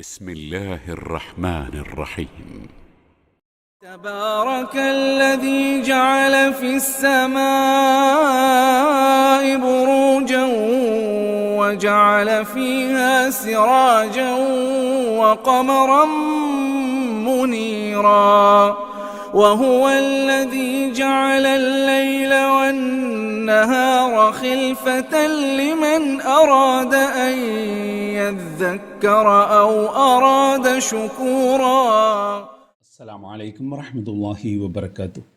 بسم الله الرحمن الرحيم. تبارك الذي جعل في السماء بروجا وجعل فيها سراجا وقمرا منيرا وهو الذي جعل الليل والنهار خلفة لمن أراد أن يذكر أو أراد شكورا. അസ്സലാമു അലൈക്കും വറഹ്മത്തുള്ളാഹി വബറകാതുഹു.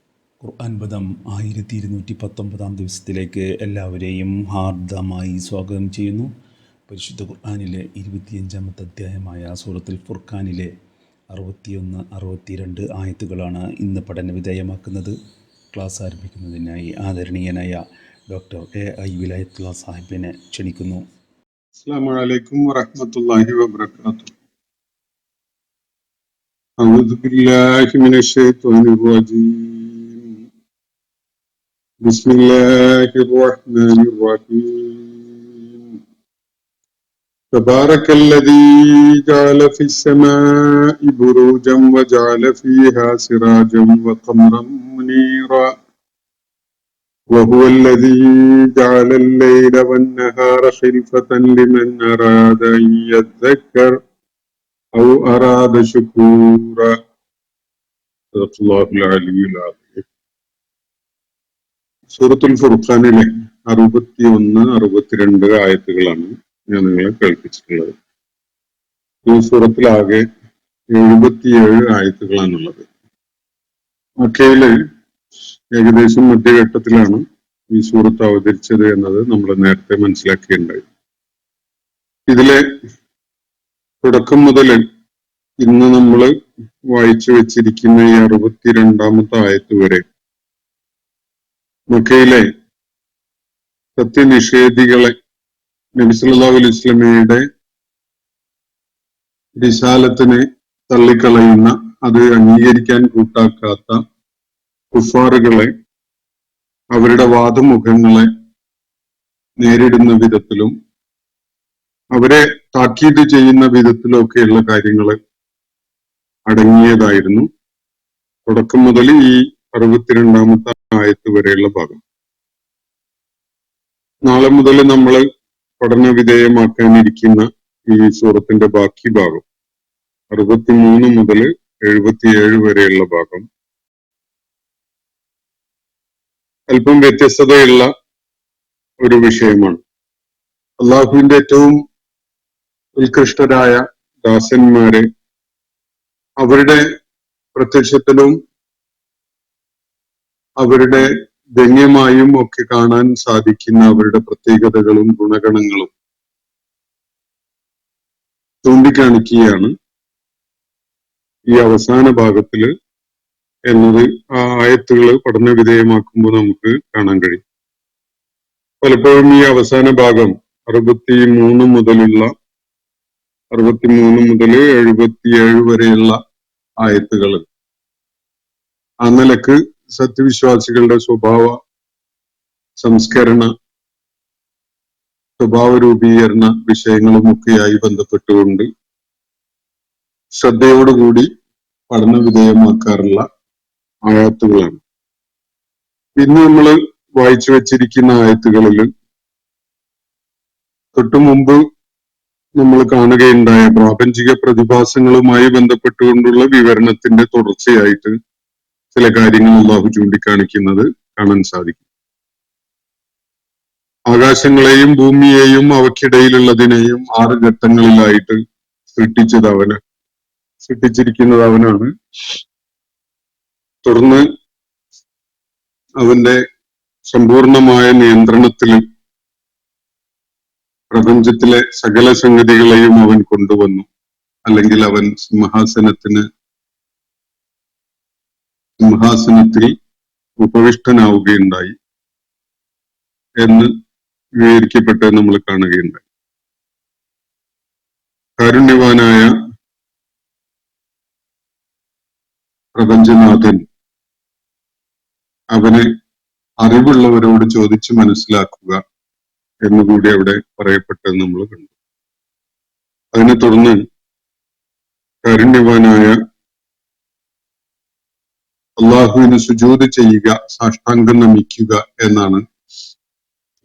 ഖുർആൻ പദം 1219 ദിവസത്തിലേക്ക് എല്ലാവരെയും ഹാർദമായി സ്വാഗതം ചെയ്യുന്നു. പരിശുദ്ധ ഖുർആനിലെ 25-ാമത്തെ അധ്യായമായ സൂറത്തുൽ ഫുർഖാനിലെ 61-62 ആയത്തുകളാണ് ഇന്ന് പഠന വിധേയമാക്കുന്നത്. ക്ലാസ് ആരംഭിക്കുന്നതിനായി ആദരണീയനായ ഡോക്ടർ എ.ഐ. വിലായത്തുള്ള സാഹിബിനെ ക്ഷണിക്കുന്നു. അസ്സലാമു അലൈക്കും വറഹ്മത്തുള്ളാഹി വബറകാതുഹു. أعوذ بالله من الشيطان الرجيم. بسم الله الرحمن الرحيم. تبارك الذي جعل في السماء بروجا وجعل فيها سراجا وقمرا منيرا وهو الذي جعل الليل والنهار خلفة لمن أراد أن يذكر أو أراد شكورا. صدق الله العلي العظيم. സൂറത്തുൽ ഫുർഖാനിലെ 61-62 ആയത്തുകളാണ് ഞാൻ നിങ്ങളെ കേൾപ്പിച്ചിട്ടുള്ളത്. ഈ സൂറത്തിലാകെ 77 ആയത്തുകളാണുള്ളത്. മക്കയില് ഏകദേശം മധ്യഘട്ടത്തിലാണ് ഈ സൂറത്ത് അവതരിച്ചത് എന്നത് നമ്മൾ നേരത്തെ മനസ്സിലാക്കിയിട്ടുണ്ടായി. ഇതിലെ തുടക്കം മുതൽ ഇന്ന് നമ്മൾ വായിച്ചു വെച്ചിരിക്കുന്ന ഈ 62-ാമത്തെ ആയത്ത് വരെ മക്കയിലെ സത്യനിഷേധികളെ നബി സല്ലല്ലാഹു അലൈഹി വസല്ലമയുടെ റിസാലത്തിനെ തള്ളിക്കളയുന്ന, അത് അംഗീകരിക്കാൻ കൂട്ടാക്കാത്ത കുഫാറുകളെ, അവരുടെ വാദമുഖങ്ങളെ നേരിടുന്ന വിധത്തിലും അവരെ താക്കീത് ചെയ്യുന്ന വിധത്തിലൊക്കെയുള്ള കാര്യങ്ങൾ അടങ്ങിയതായിരുന്നു തുടക്കം മുതൽ ഈ 62-ാമത്തെ ആയത്ത് വരെയുള്ള ഭാഗം. നാളെ മുതൽ നമ്മൾ പഠന വിധേയമാക്കാനിരിക്കുന്ന ഈ സൂറത്തിന്റെ ബാക്കി ഭാഗം 63 മുതൽ 77 വരെയുള്ള ഭാഗം അല്പം വ്യത്യസ്തതയുള്ള ഒരു വിഷയമാണ്. അള്ളാഹുവിന്റെ ഏറ്റവും ഉത്കൃഷ്ടരായ ദാസന്മാരെ അവരുടെ പ്രത്യക്ഷത്തിലും അവരുടെ ധന്യമായും ഒക്കെ കാണാൻ സാധിക്കുന്ന അവരുടെ പ്രത്യേകതകളും ഗുണഗണങ്ങളും ചൂണ്ടിക്കാണിക്കുകയാണ് ഈ അവസാന ഭാഗത്തില് എന്നത് ആ ആയത്തുകൾ പഠന വിധേയമാക്കുമ്പോൾ നമുക്ക് കാണാൻ കഴിയും. പലപ്പോഴും ഈ അവസാന ഭാഗം 63 മുതൽ 77 വരെയുള്ള ആയത്തുകൾ ആ നിലക്ക് സത്യവിശ്വാസികളുടെ സ്വഭാവ രൂപീകരണ വിഷയങ്ങളുമൊക്കെയായി ബന്ധപ്പെട്ടുകൊണ്ട് ശ്രദ്ധയോടുകൂടി പഠന വിധേയമാക്കാറുള്ള ആയത്തുകളാണ്. ഇന്ന് നമ്മൾ വായിച്ചു വെച്ചിരിക്കുന്ന ആയത്തുകളിൽ തൊട്ടു മുമ്പ് നമ്മൾ കാണുകയുണ്ടായ പ്രാപഞ്ചിക പ്രതിഭാസങ്ങളുമായി ബന്ധപ്പെട്ടുകൊണ്ടുള്ള വിവരണത്തിന്റെ തുടർച്ചയായിട്ട് ചില കാര്യങ്ങൾ അല്ലാഹു ചൂണ്ടിക്കാണിക്കുന്നത് കാണാൻ സാധിക്കും. ആകാശങ്ങളെയും ഭൂമിയെയും അവയ്ക്കിടയിലുള്ളതിനെയും 6 ഘട്ടങ്ങളിലായിട്ട് സൃഷ്ടിച്ചിരിക്കുന്നത് അവനാണ്. തുടർന്ന് അവന്റെ സമ്പൂർണമായ നിയന്ത്രണത്തിൽ പ്രപഞ്ചത്തിലെ സകല സംഗതികളെയും അവൻ കൊണ്ടുവന്നു, അല്ലെങ്കിൽ അവൻ സിംഹാസനത്തിൽ ഉപവിഷ്ടനാവുകയുണ്ടായി എന്ന് വിവരിക്കപ്പെട്ട് നമ്മൾ കാണുകയുണ്ടായി. കാരുണ്യവാനായ പ്രപഞ്ചനാഥൻ അവനെ അറിവുള്ളവരോട് ചോദിച്ച് മനസ്സിലാക്കുക എന്നുകൂടി അവിടെ പറയപ്പെട്ടത് നമ്മൾ കണ്ടു. അതിനെ തുടർന്ന് കാരുണ്യവാനായ അള്ളാഹുവിന് സുജൂദ് ചെയ്യുക, സാഷ്ടാംഗം നമിക്കുക എന്നാണ്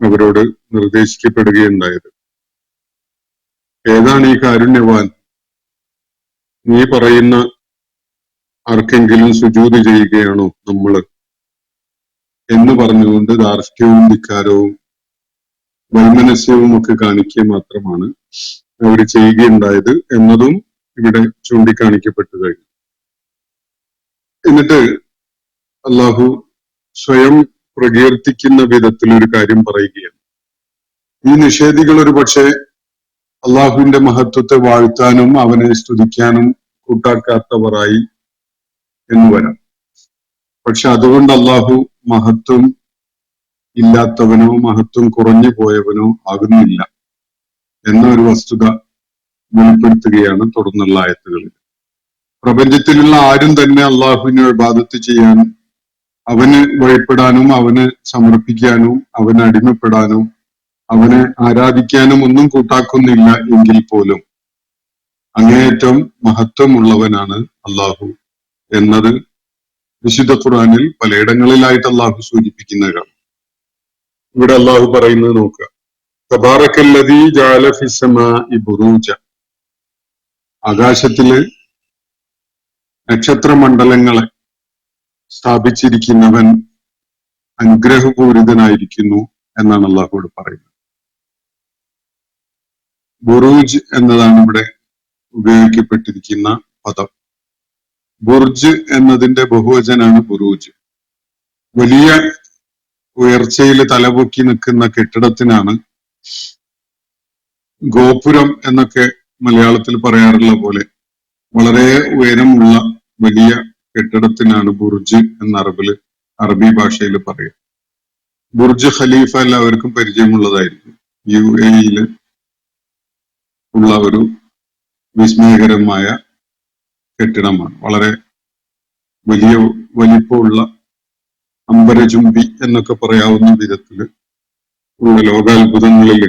അവരോട് നിർദ്ദേശിക്കപ്പെടുകയുണ്ടായത്. ഏതാണ് ഈ കാരുണ്യവാൻ? നീ പറയുന്ന ആർക്കെങ്കിലും സുജൂദ് ചെയ്യുകയാണോ നമ്മള് എന്ന് പറഞ്ഞുകൊണ്ട് ധാർഷ്ട്യവും ധിക്കാരവും വൈമനസ്യവും ഒക്കെ കാണിക്കുക മാത്രമാണ് അവർ ചെയ്യുകയുണ്ടായത് എന്നതും ഇവിടെ ചൂണ്ടിക്കാണിക്കപ്പെട്ടു കഴിഞ്ഞു. എന്നിട്ട് അള്ളാഹു സ്വയം പ്രകീർത്തിക്കുന്ന വിധത്തിൽ ഒരു കാര്യം പറയുകയാണ്. ഈ നിഷേധികൾ ഒരു പക്ഷേ അള്ളാഹുവിന്റെ മഹത്വത്തെ വാഴ്ത്താനും അവനെ സ്തുതിക്കാനും കൂട്ടാക്കാത്തവരായി എന്ന് വരാം. പക്ഷെ അതുകൊണ്ട് അള്ളാഹു മഹത്വം ഇല്ലാത്തവനോ മഹത്വം കുറഞ്ഞു പോയവനോ ആകുന്നില്ല എന്ന ഒരു വസ്തുത വെളിപ്പെടുത്തുകയാണ് തുടർന്നുള്ള ആയത്തുകളിൽ. പ്രപഞ്ചത്തിലുള്ള ആരും തന്നെ അള്ളാഹുവിനെ ഇബാദത്ത് ചെയ്യാനും അവന് വഴിപ്പെടാനും അവന് സമർപ്പിക്കാനും അവന് അടിമപ്പെടാനും അവനെ ആരാധിക്കാനും ഒന്നും കൂട്ടാക്കുന്നില്ല എങ്കിൽ പോലും അങ്ങേയറ്റം മഹത്വമുള്ളവനാണ് അള്ളാഹു എന്നത് വിശുദ്ധ ഖുർആനിൽ പലയിടങ്ങളിലായിട്ട് അള്ളാഹു സൂചിപ്പിക്കുന്നതാണ്. ഇവിടെ അള്ളാഹു പറയുന്നത് നോക്കുക. തബാറക്കല്ലദീ ജഅല ഫിസ്സമാഇ ബുറൂജ, ആകാശത്തില് നക്ഷത്രമണ്ഡലങ്ങളെ സ്ഥാപിച്ചിരിക്കുന്നവൻ അനുഗ്രഹപൂരിതനായിരിക്കുന്നു എന്നാണ് അള്ളാഹുവോട് പറയുന്നത്. ബുറൂജ് എന്നതാണ് ഇവിടെ ഉപയോഗിക്കപ്പെട്ടിരിക്കുന്ന പദം. ബുർജ് എന്നതിന്റെ ബഹുവചനാണ് ബുറൂജ്. വലിയ ഉയർച്ചയിൽ തലപൊക്കി നിൽക്കുന്ന കെട്ടിടത്തിനാണ് ഗോപുരം എന്നൊക്കെ മലയാളത്തിൽ പറയാറുള്ള പോലെ വളരെ ഉയരമുള്ള വലിയ കെട്ടിടത്തിനാണ് ബുർജ് എന്ന അറബി ഭാഷയിൽ പറയുക. ബുർജ് ഖലീഫ എല്ലാവർക്കും പരിചയമുള്ളതായിരിക്കും. UAE ഉള്ള ഒരു വിസ്മയകരമായ കെട്ടിടമാണ്. വളരെ വലിയ വലിപ്പമുള്ള അമ്പരചുംബി എന്നൊക്കെ പറയാവുന്ന വിധത്തിൽ ഉള്ള ലോകാത്ഭുതങ്ങളിൽ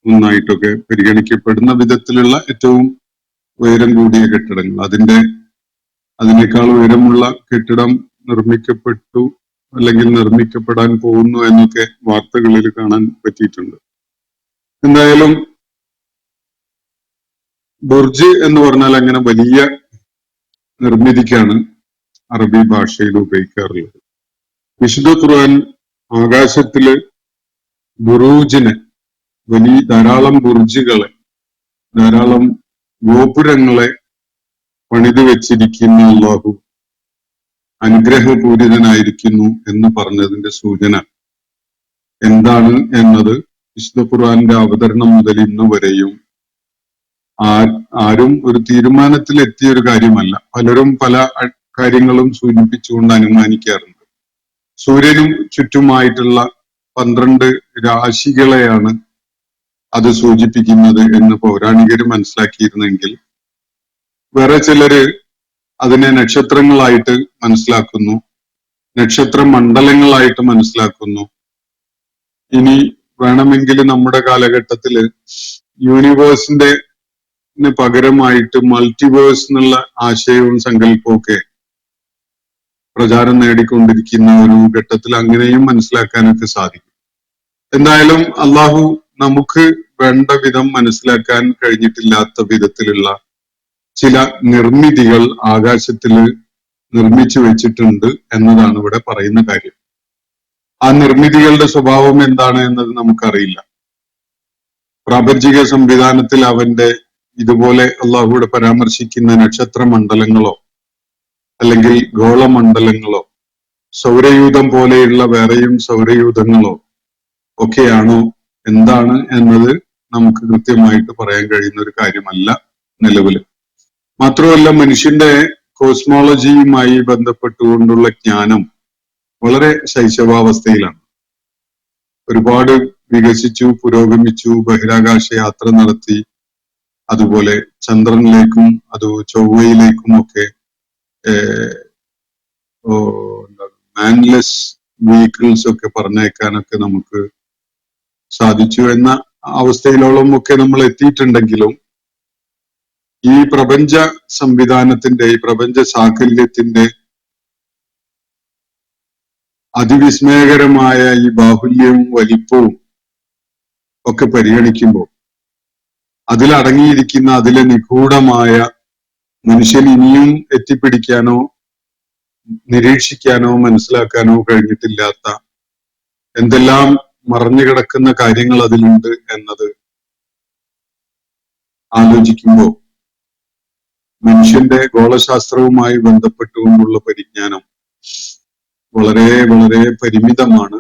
ഒന്നായിട്ടൊക്കെ പരിഗണിക്കപ്പെടുന്ന വിധത്തിലുള്ള ഏറ്റവും ഉയരം കൂടിയ കെട്ടിടങ്ങൾ. അതിനേക്കാൾ ഉയരമുള്ള കെട്ടിടം നിർമ്മിക്കപ്പെട്ടു അല്ലെങ്കിൽ നിർമ്മിക്കപ്പെടാൻ പോകുന്നു എന്നൊക്കെ വാർത്തകളിൽ കാണാൻ പറ്റിയിട്ടുണ്ട്. എന്തായാലും ബുർജ് എന്ന് പറഞ്ഞാൽ അങ്ങനെ വലിയ നിർമ്മിതിക്കാണ് അറബി ഭാഷയിൽ ഉപയോഗിക്കാറുള്ളത്. വിശുദ്ധ ഖുർആൻ ആകാശത്തില് ബുറൂജിനെ, ധാരാളം ബുർജുകളെ, ധാരാളം ഗോപുരങ്ങളെ പണിതു വെച്ചിരിക്കുന്ന അല്ലാഹു അനുഗ്രഹപൂരിതനായിരിക്കുന്നു എന്ന് പറഞ്ഞതിന്റെ സൂചന എന്താണ് എന്നത് വിശുദ്ധ ഖുർആന്റെ അവതരണം മുതൽ ഇന്ന് വരെയും ആരും ഒരു തീരുമാനത്തിൽ എത്തിയ ഒരു കാര്യമല്ല. പലരും പല കാര്യങ്ങളും സൂചിപ്പിച്ചുകൊണ്ട് അനുമാനിക്കാറുണ്ട്. സൂര്യനും ചുറ്റുമായിട്ടുള്ള 12 രാശികളെയാണ് അത് സൂചിപ്പിക്കുന്നത് എന്ന് പൗരാണികര് മനസ്സിലാക്കിയിരുന്നെങ്കിൽ വേറെ ചിലര് അതിനെ നക്ഷത്രങ്ങളായിട്ട് മനസ്സിലാക്കുന്നു, നക്ഷത്ര മണ്ഡലങ്ങളായിട്ട് മനസ്സിലാക്കുന്നു. ഇനി വേണമെങ്കിൽ നമ്മുടെ കാലഘട്ടത്തില് യൂണിവേഴ്സിന്റെ പകരമായിട്ട് മൾട്ടിവേഴ്സ് എന്നുള്ള ആശയവും സങ്കല്പവും ഒക്കെ പ്രചാരം നേടിക്കൊണ്ടിരിക്കുന്ന ഒരു ഘട്ടത്തിൽ അങ്ങനെയും മനസ്സിലാക്കാനൊക്കെ സാധിക്കും. എന്തായാലും അള്ളാഹു നമുക്ക് വേണ്ട വിധം മനസ്സിലാക്കാൻ കഴിഞ്ഞിട്ടില്ലാത്ത വിധത്തിലുള്ള ചില നിർമ്മിതികൾ ആകാശത്തില് നിർമ്മിച്ചു വെച്ചിട്ടുണ്ട് എന്നതാണ് ഇവിടെ പറയുന്ന കാര്യം. ആ നിർമ്മിതികളുടെ സ്വഭാവം എന്താണ് എന്നത് നമുക്കറിയില്ല. പ്രാപഞ്ചിക സംവിധാനത്തിൽ അവന്റെ ഇതുപോലെ അള്ളാഹുവിടെ പരാമർശിക്കുന്ന നക്ഷത്ര മണ്ഡലങ്ങളോ അല്ലെങ്കിൽ ഗോളമണ്ഡലങ്ങളോ സൗരയൂഥം പോലെയുള്ള വേറെയും സൗരയൂഥങ്ങളോ ഒക്കെയാണോ എന്താണ് എന്നത് നമുക്ക് കൃത്യമായിട്ട് പറയാൻ കഴിയുന്ന ഒരു കാര്യമല്ല നിലവിൽ. മാത്രമല്ല മനുഷ്യന്റെ കോസ്മോളജിയുമായി ബന്ധപ്പെട്ടുകൊണ്ടുള്ള ജ്ഞാനം വളരെ ശൈശവാവസ്ഥയിലാണ്. ഒരുപാട് വികസിച്ചു, പുരോഗമിച്ചു, ബഹിരാകാശ യാത്ര നടത്തി, അതുപോലെ ചന്ദ്രനിലേക്കും ചൊവ്വയിലേക്കും ഒക്കെ മാൻലെസ് വെഹിക്കിൾസ് ഒക്കെ പറഞ്ഞേക്കാനൊക്കെ നമുക്ക് സാധിച്ചു എന്ന അവസ്ഥയിലോളം ഒക്കെ നമ്മൾ എത്തിയിട്ടുണ്ടെങ്കിലും ഈ പ്രപഞ്ച സംവിധാനത്തിന്റെ, ഈ പ്രപഞ്ച സാകല്യത്തിന്റെ അതിവിസ്മയകരമായ ഈ ബാഹുല്യവും വലിപ്പവും ഒക്കെ പരിഗണിക്കുമ്പോൾ അതിലടങ്ങിയിരിക്കുന്ന അതിലെ നിഗൂഢമായ മനുഷ്യൻ ഇനിയും എത്തിപ്പിടിക്കാനോ നിരീക്ഷിക്കാനോ മനസ്സിലാക്കാനോ കഴിഞ്ഞിട്ടില്ലാത്ത എന്തെല്ലാം മറഞ്ഞു കിടക്കുന്ന കാര്യങ്ങൾ അതിലുണ്ട് എന്നത് ആലോചിക്കുമ്പോൾ മനുഷ്യന്റെ ഗോളശാസ്ത്രവുമായി ബന്ധപ്പെട്ടുകൊണ്ടുള്ള പരിജ്ഞാനം വളരെ വളരെ പരിമിതമാണ്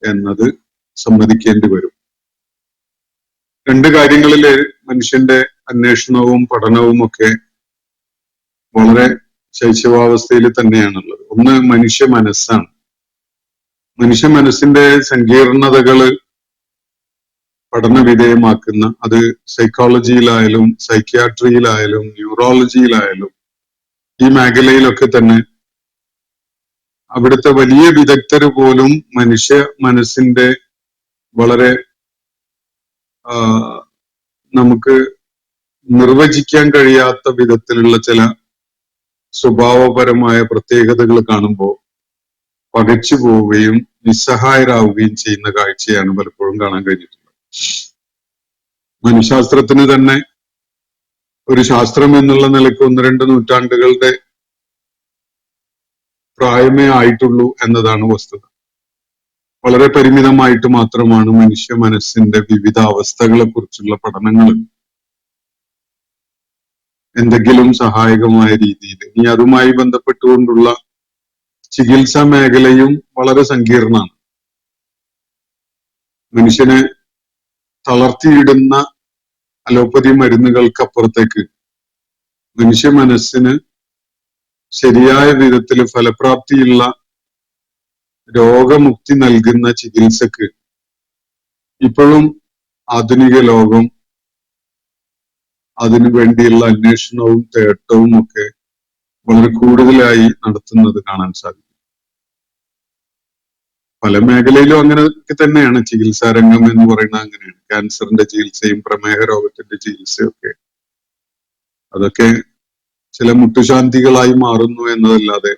എന്നത് സമ്മതിക്കേണ്ടി വരും. രണ്ട് കാര്യങ്ങളില് മനുഷ്യന്റെ അന്വേഷണവും പഠനവും ഒക്കെ വളരെ ശൈശവാവസ്ഥയിൽ തന്നെയാണുള്ളത്. ഒന്ന് മനുഷ്യ മനസ്സാണ്. മനുഷ്യ മനസ്സിന്റെ സങ്കീർണതകള് പഠന വിധേയമാക്കുന്ന, അത് സൈക്കോളജിയിലായാലും സൈക്യാട്രിയിലായാലും ന്യൂറോളജിയിലായാലും ഈ മേഖലയിലൊക്കെ തന്നെ അവിടുത്തെ വലിയ വിദഗ്ധര് പോലും മനുഷ്യ മനസ്സിന്റെ വളരെ നമുക്ക് നിർവചിക്കാൻ കഴിയാത്ത വിധത്തിലുള്ള ചില സ്വഭാവപരമായ പ്രത്യേകതകൾ കാണുമ്പോൾ പകച്ചു പോവുകയും നിസ്സഹായരാവുകയും ചെയ്യുന്ന കാഴ്ചയാണ് പലപ്പോഴും കാണാൻ കഴിഞ്ഞിട്ടുള്ളത്. മനഃശാസ്ത്രത്തിന് തന്നെ ഒരു ശാസ്ത്രം എന്നുള്ള നിലയ്ക്ക് 1-2 നൂറ്റാണ്ടുകളുടെ പ്രായമേ ആയിട്ടുള്ളൂ എന്നതാണ് വസ്തുത. വളരെ പരിമിതമായിട്ട് മാത്രമാണ് മനുഷ്യ മനസ്സിന്റെ വിവിധ അവസ്ഥകളെ കുറിച്ചുള്ള പഠനങ്ങൾ എന്തെങ്കിലും സഹായകമായ രീതിയിൽ. ഇനി അതുമായി ബന്ധപ്പെട്ടുകൊണ്ടുള്ള ചികിത്സാ മേഖലയും വളരെ സങ്കീർണമാണ്. മനുഷ്യനെ തളർത്തിയിടുന്ന അലോപ്പതി മരുന്നുകൾക്കപ്പുറത്തേക്ക് മനുഷ്യ മനസ്സിന് ശരിയായ വിധത്തിൽ ഫലപ്രാപ്തിയുള്ള രോഗമുക്തി നൽകുന്ന ചികിത്സക്ക് ഇപ്പോഴും ആധുനിക ലോകം അതിനു വേണ്ടിയുള്ള അന്വേഷണവും തേട്ടവും ഒക്കെ വളരെ കൂടുതലായി നടത്തുന്നത് കാണാൻ സാധിക്കും. പല മേഖലയിലും അങ്ങനെയൊക്കെ തന്നെയാണ്. ചികിത്സാ രംഗം എന്ന് പറയുന്നത് അങ്ങനെയാണ്. ക്യാൻസറിന്റെ ചികിത്സയും പ്രമേഹ രോഗത്തിന്റെ ചികിത്സയും ഒക്കെ അതൊക്കെ ചില മുട്ടുശാന്തികളായി മാറുന്നു എന്നതല്ലാതെ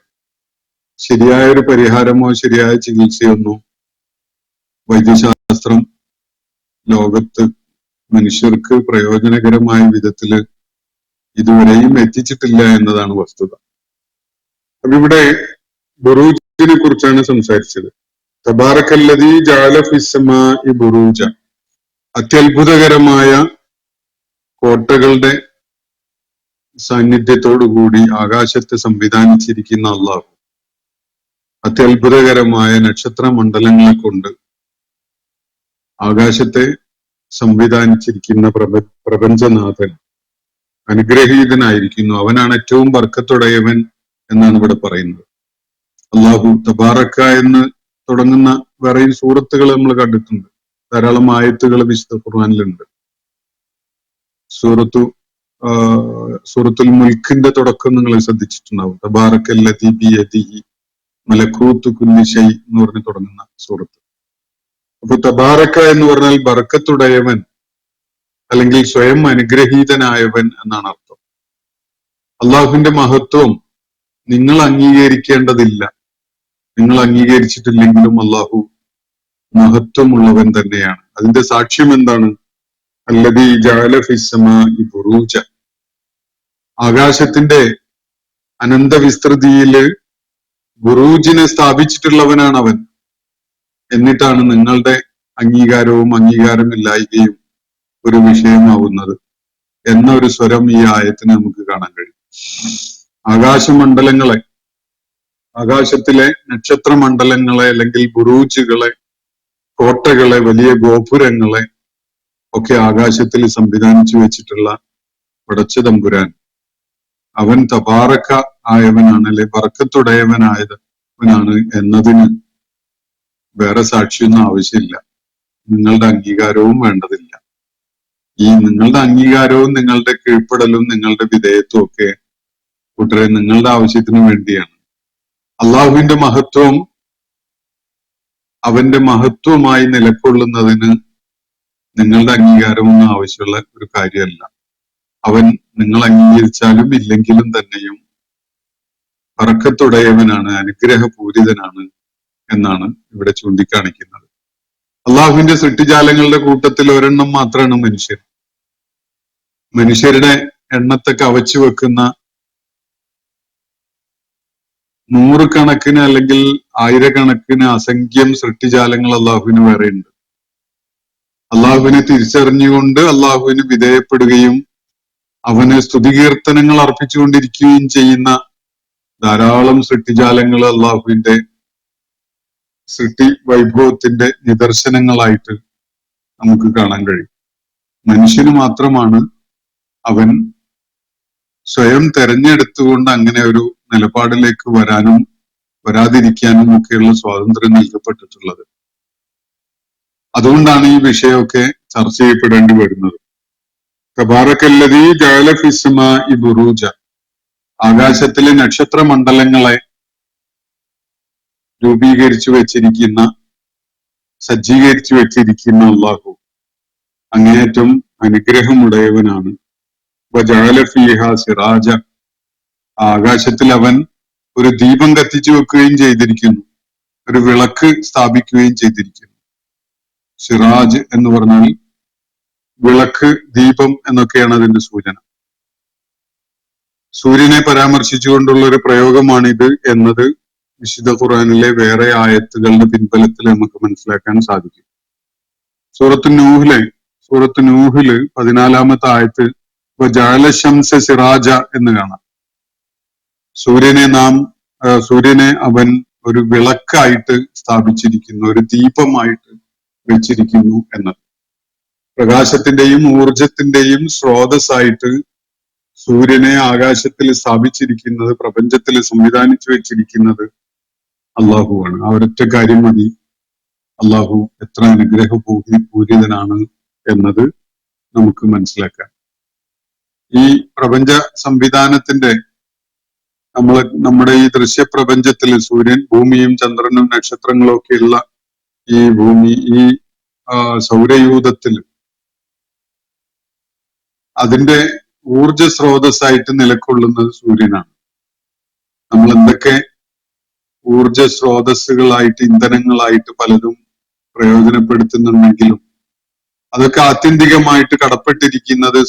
ശരിയായ ഒരു പരിഹാരമോ ശരിയായ ചികിത്സയൊന്നോ വൈദ്യശാസ്ത്രം ലോകത്ത് മനുഷ്യർക്ക് പ്രയോജനകരമായ വിധത്തില് ഇതുവരെയും എത്തിച്ചിട്ടില്ല എന്നതാണ് വസ്തുത. അപ്പൊ ഇവിടെ ബുറൂജിനെ കുറിച്ചാണ് സംസാരിച്ചത്. തബാറക്കല്ലദീ ജഅല ഫിസ്സമാഇ ബുറൂജ, അത്യത്ഭുതകരമായ കോട്ടകളുടെ സാന്നിധ്യത്തോടുകൂടി ആകാശത്തെ സംവിധാനിച്ചിരിക്കുന്ന അള്ളാഹു അത്യത്ഭുതകരമായ നക്ഷത്ര മണ്ഡലങ്ങളെ കൊണ്ട് ആകാശത്തെ സംവിധാനിച്ചിരിക്കുന്ന പ്രപഞ്ചനാഥൻ അനുഗ്രഹീതനായിരിക്കുന്നു. അവനാണ് ഏറ്റവും ബർക്കത്തുടയവൻ എന്നാണ് ഇവിടെ പറയുന്നത്. അള്ളാഹു തബാറക്ക എന്ന് തുടങ്ങുന്ന വേറെയും സൂറത്തുകൾ നമ്മൾ കണ്ടിട്ടുണ്ട്. ധാരാളം ആയത്തുകൾ വിശുദ്ധ ഖുർആനിലുണ്ട്. സൂറത്തുൽ മുൽക്കിന്റെ തുടക്കം നിങ്ങൾ ശ്രദ്ധിച്ചിട്ടുണ്ടാവും. തബാറക്കല്ലദീ ബിയദിഹി മലക്കൂത്തു കുല്ലി ശൈ എന്ന് പറഞ്ഞ് തുടങ്ങുന്ന സൂറത്ത്. അപ്പൊ തബാറക്ക എന്ന് പറഞ്ഞാൽ ബർക്കത്തുടയവൻ അല്ലെങ്കിൽ സ്വയം അനുഗ്രഹീതനായവൻ എന്നാണ് അർത്ഥം. അള്ളാഹുവിന്റെ മഹത്വം നിങ്ങൾ അംഗീകരിക്കേണ്ടതില്ല. നിങ്ങൾ അംഗീകരിച്ചിട്ടില്ലെങ്കിലും അള്ളാഹു മഹത്വമുള്ളവൻ തന്നെയാണ്. അതിന്റെ സാക്ഷ്യം എന്താണ്? അല്ലദീ ജഅല ഫിസ്സമാഇ ബുറൂജ, ആകാശത്തിന്റെ അനന്തവിസ്തൃതിയില് ബുറൂജിനെ സ്ഥാപിച്ചിട്ടുള്ളവനാണ് അവൻ. എന്നിട്ടാണ് നിങ്ങളുടെ അംഗീകാരവും അംഗീകാരമില്ലായ്കയും ഒരു വിഷയമാവുന്നത് എന്ന ഒരു സ്വരം ഈ ആയത്തിന് നമുക്ക് കാണാൻ കഴിയും. ആകാശമണ്ഡലങ്ങളെ, ആകാശത്തിലെ നക്ഷത്രമണ്ഡലങ്ങളെ അല്ലെങ്കിൽ ബുറൂജുകളെ, കോട്ടകളെ, വലിയ ഗോപുരങ്ങളെ ഒക്കെ ആകാശത്തിൽ സംവിധാനിച്ചു വെച്ചിട്ടുള്ള പടച്ച തമ്പുരാൻ അവൻ തബാറക്ക ആയവനാണ്, അല്ലെ ബർക്കത്തുടയവനായവനാണ് എന്നതിന് വേറെ സാക്ഷിയൊന്നും ആവശ്യമില്ല. നിങ്ങളുടെ അംഗീകാരവും വേണ്ടതില്ല. ഈ നിങ്ങളുടെ അംഗീകാരവും നിങ്ങളുടെ കീഴ്പ്പെടലും നിങ്ങളുടെ വിധേയത്വം ഒക്കെ കൂട്ടരെ നിങ്ങളുടെ ആവശ്യത്തിന് വേണ്ടിയാണ്. അള്ളാഹുവിന്റെ മഹത്വം അവന്റെ മഹത്വമായി നിലകൊള്ളുന്നതിന് നിങ്ങളുടെ അംഗീകാരമൊന്നും ആവശ്യമുള്ള ഒരു കാര്യമല്ല. അവൻ നിങ്ങൾ അംഗീകരിച്ചാലും ഇല്ലെങ്കിലും തന്നെയും ബറക്കത്തുടയവനാണ്, അനുഗ്രഹപൂരിതനാണ് എന്നാണ് ഇവിടെ ചൂണ്ടിക്കാണിക്കുന്നത്. അള്ളാഹുവിന്റെ സൃഷ്ടിജാലങ്ങളുടെ കൂട്ടത്തിൽ ഒരെണ്ണം മാത്രമാണ് മനുഷ്യർ. മനുഷ്യരുടെ എണ്ണത്തെ കവച്ചു വെക്കുന്ന നൂറുകണക്കിന് അല്ലെങ്കിൽ ആയിരക്കണക്കിന് അസംഖ്യം സൃഷ്ടിജാലങ്ങൾ അള്ളാഹുവിന് വേറെയുണ്ട്. അള്ളാഹുവിനെ തിരിച്ചറിഞ്ഞുകൊണ്ട് അള്ളാഹുവിന് വിധേയപ്പെടുകയും അവന് സ്തുതികീർത്തനങ്ങൾ അർപ്പിച്ചുകൊണ്ടിരിക്കുകയും ചെയ്യുന്ന ധാരാളം സൃഷ്ടിജാലങ്ങൾ അള്ളാഹുവിന്റെ സൃഷ്ടി വൈഭവത്തിന്റെ നിദർശനങ്ങളായിട്ട് നമുക്ക് കാണാൻ കഴിയും. മനുഷ്യന് മാത്രമാണ് അവൻ സ്വയം തെരഞ്ഞെടുത്തുകൊണ്ട് അങ്ങനെ ഒരു നിലപാടിലേക്ക് വരാനും വരാതിരിക്കാനും ഒക്കെയുള്ള സ്വാതന്ത്ര്യം നൽകപ്പെട്ടിട്ടുള്ളത്. അതുകൊണ്ടാണ് ഈ വിഷയമൊക്കെ ചർച്ച ചെയ്യപ്പെടേണ്ടി വരുന്നത്. തബാറക്കല്ലദീ ജഅല ഫിസ്സമാഇ ബുറൂജ, ആകാശത്തിലെ നക്ഷത്രമണ്ഡലങ്ങളെ രൂപീകരിച്ചു വെച്ചിരിക്കുന്ന, സജ്ജീകരിച്ചു വെച്ചിരിക്കുന്ന അള്ളാഹു അങ്ങേയറ്റം അനുഗ്രഹമുടയവനാണ്. വജഅല ഫീഹാ സിറാജ, ആകാശത്തിൽ അവൻ ഒരു ദീപം കത്തിച്ചു വെക്കുകയും ചെയ്തിരിക്കുന്നു, ഒരു വിളക്ക് സ്ഥാപിക്കുകയും ചെയ്തിരിക്കുന്നു. സിറാജ് എന്ന് പറഞ്ഞാൽ വിളക്ക്, ദീപം എന്നൊക്കെയാണ് അതിന്റെ സൂചന. സൂര്യനെ പരാമർശിച്ചുകൊണ്ടുള്ള ഒരു പ്രയോഗമാണിത് എന്നത് വിശുദ്ധ ഖുർആനിലെ വേറെ ആയത്തുകളുടെ പിൻബലത്തിൽ നമുക്ക് മനസ്സിലാക്കാൻ സാധിക്കും. സൂറത്ത് നൂഹില് 14-ാമത്തെ ആയത്ത് ജഅല ശംസ സിറാജ എന്ന് കാണാം. സൂര്യനെ അവൻ ഒരു വിളക്കായിട്ട് സ്ഥാപിച്ചിരിക്കുന്നു, ഒരു ദീപമായിട്ട് വെച്ചിരിക്കുന്നു എന്നത്. പ്രകാശത്തിന്റെയും ഊർജത്തിന്റെയും സ്രോതസ്സായിട്ട് സൂര്യനെ ആകാശത്തിൽ സ്ഥാപിച്ചിരിക്കുന്നത്, പ്രപഞ്ചത്തിൽ സംവിധാനിച്ചു വെച്ചിരിക്കുന്നത് അള്ളാഹുവാണ്. ആ ഒരൊറ്റ കാര്യം മതി അള്ളാഹു എത്ര അനുഗ്രഹപൂരിതനാണ് എന്നത് നമുക്ക് മനസ്സിലാക്കാൻ. ഈ പ്രപഞ്ച സംവിധാനത്തിന്റെ നമ്മുടെ ഈ ദൃശ്യപ്രപഞ്ചത്തിൽ സൂര്യൻ, ഭൂമിയും ചന്ദ്രനും നക്ഷത്രങ്ങളും ഒക്കെയുള്ള ഈ ഭൂമി, ഈ സൗരയൂഥത്തിൽ അതിന്റെ ഊർജ സ്രോതസ്സായിട്ട് നിലകൊള്ളുന്നത് സൂര്യനാണ്. നമ്മൾ എന്തൊക്കെ ഊർജ സ്രോതസ്സുകളായിട്ട്, ഇന്ധനങ്ങളായിട്ട് പലതും പ്രയോജനപ്പെടുത്തുന്നുണ്ടെങ്കിലും അതൊക്കെ ആത്യന്തികമായിട്ട് കടപ്പെട്ടിരിക്കുന്നത്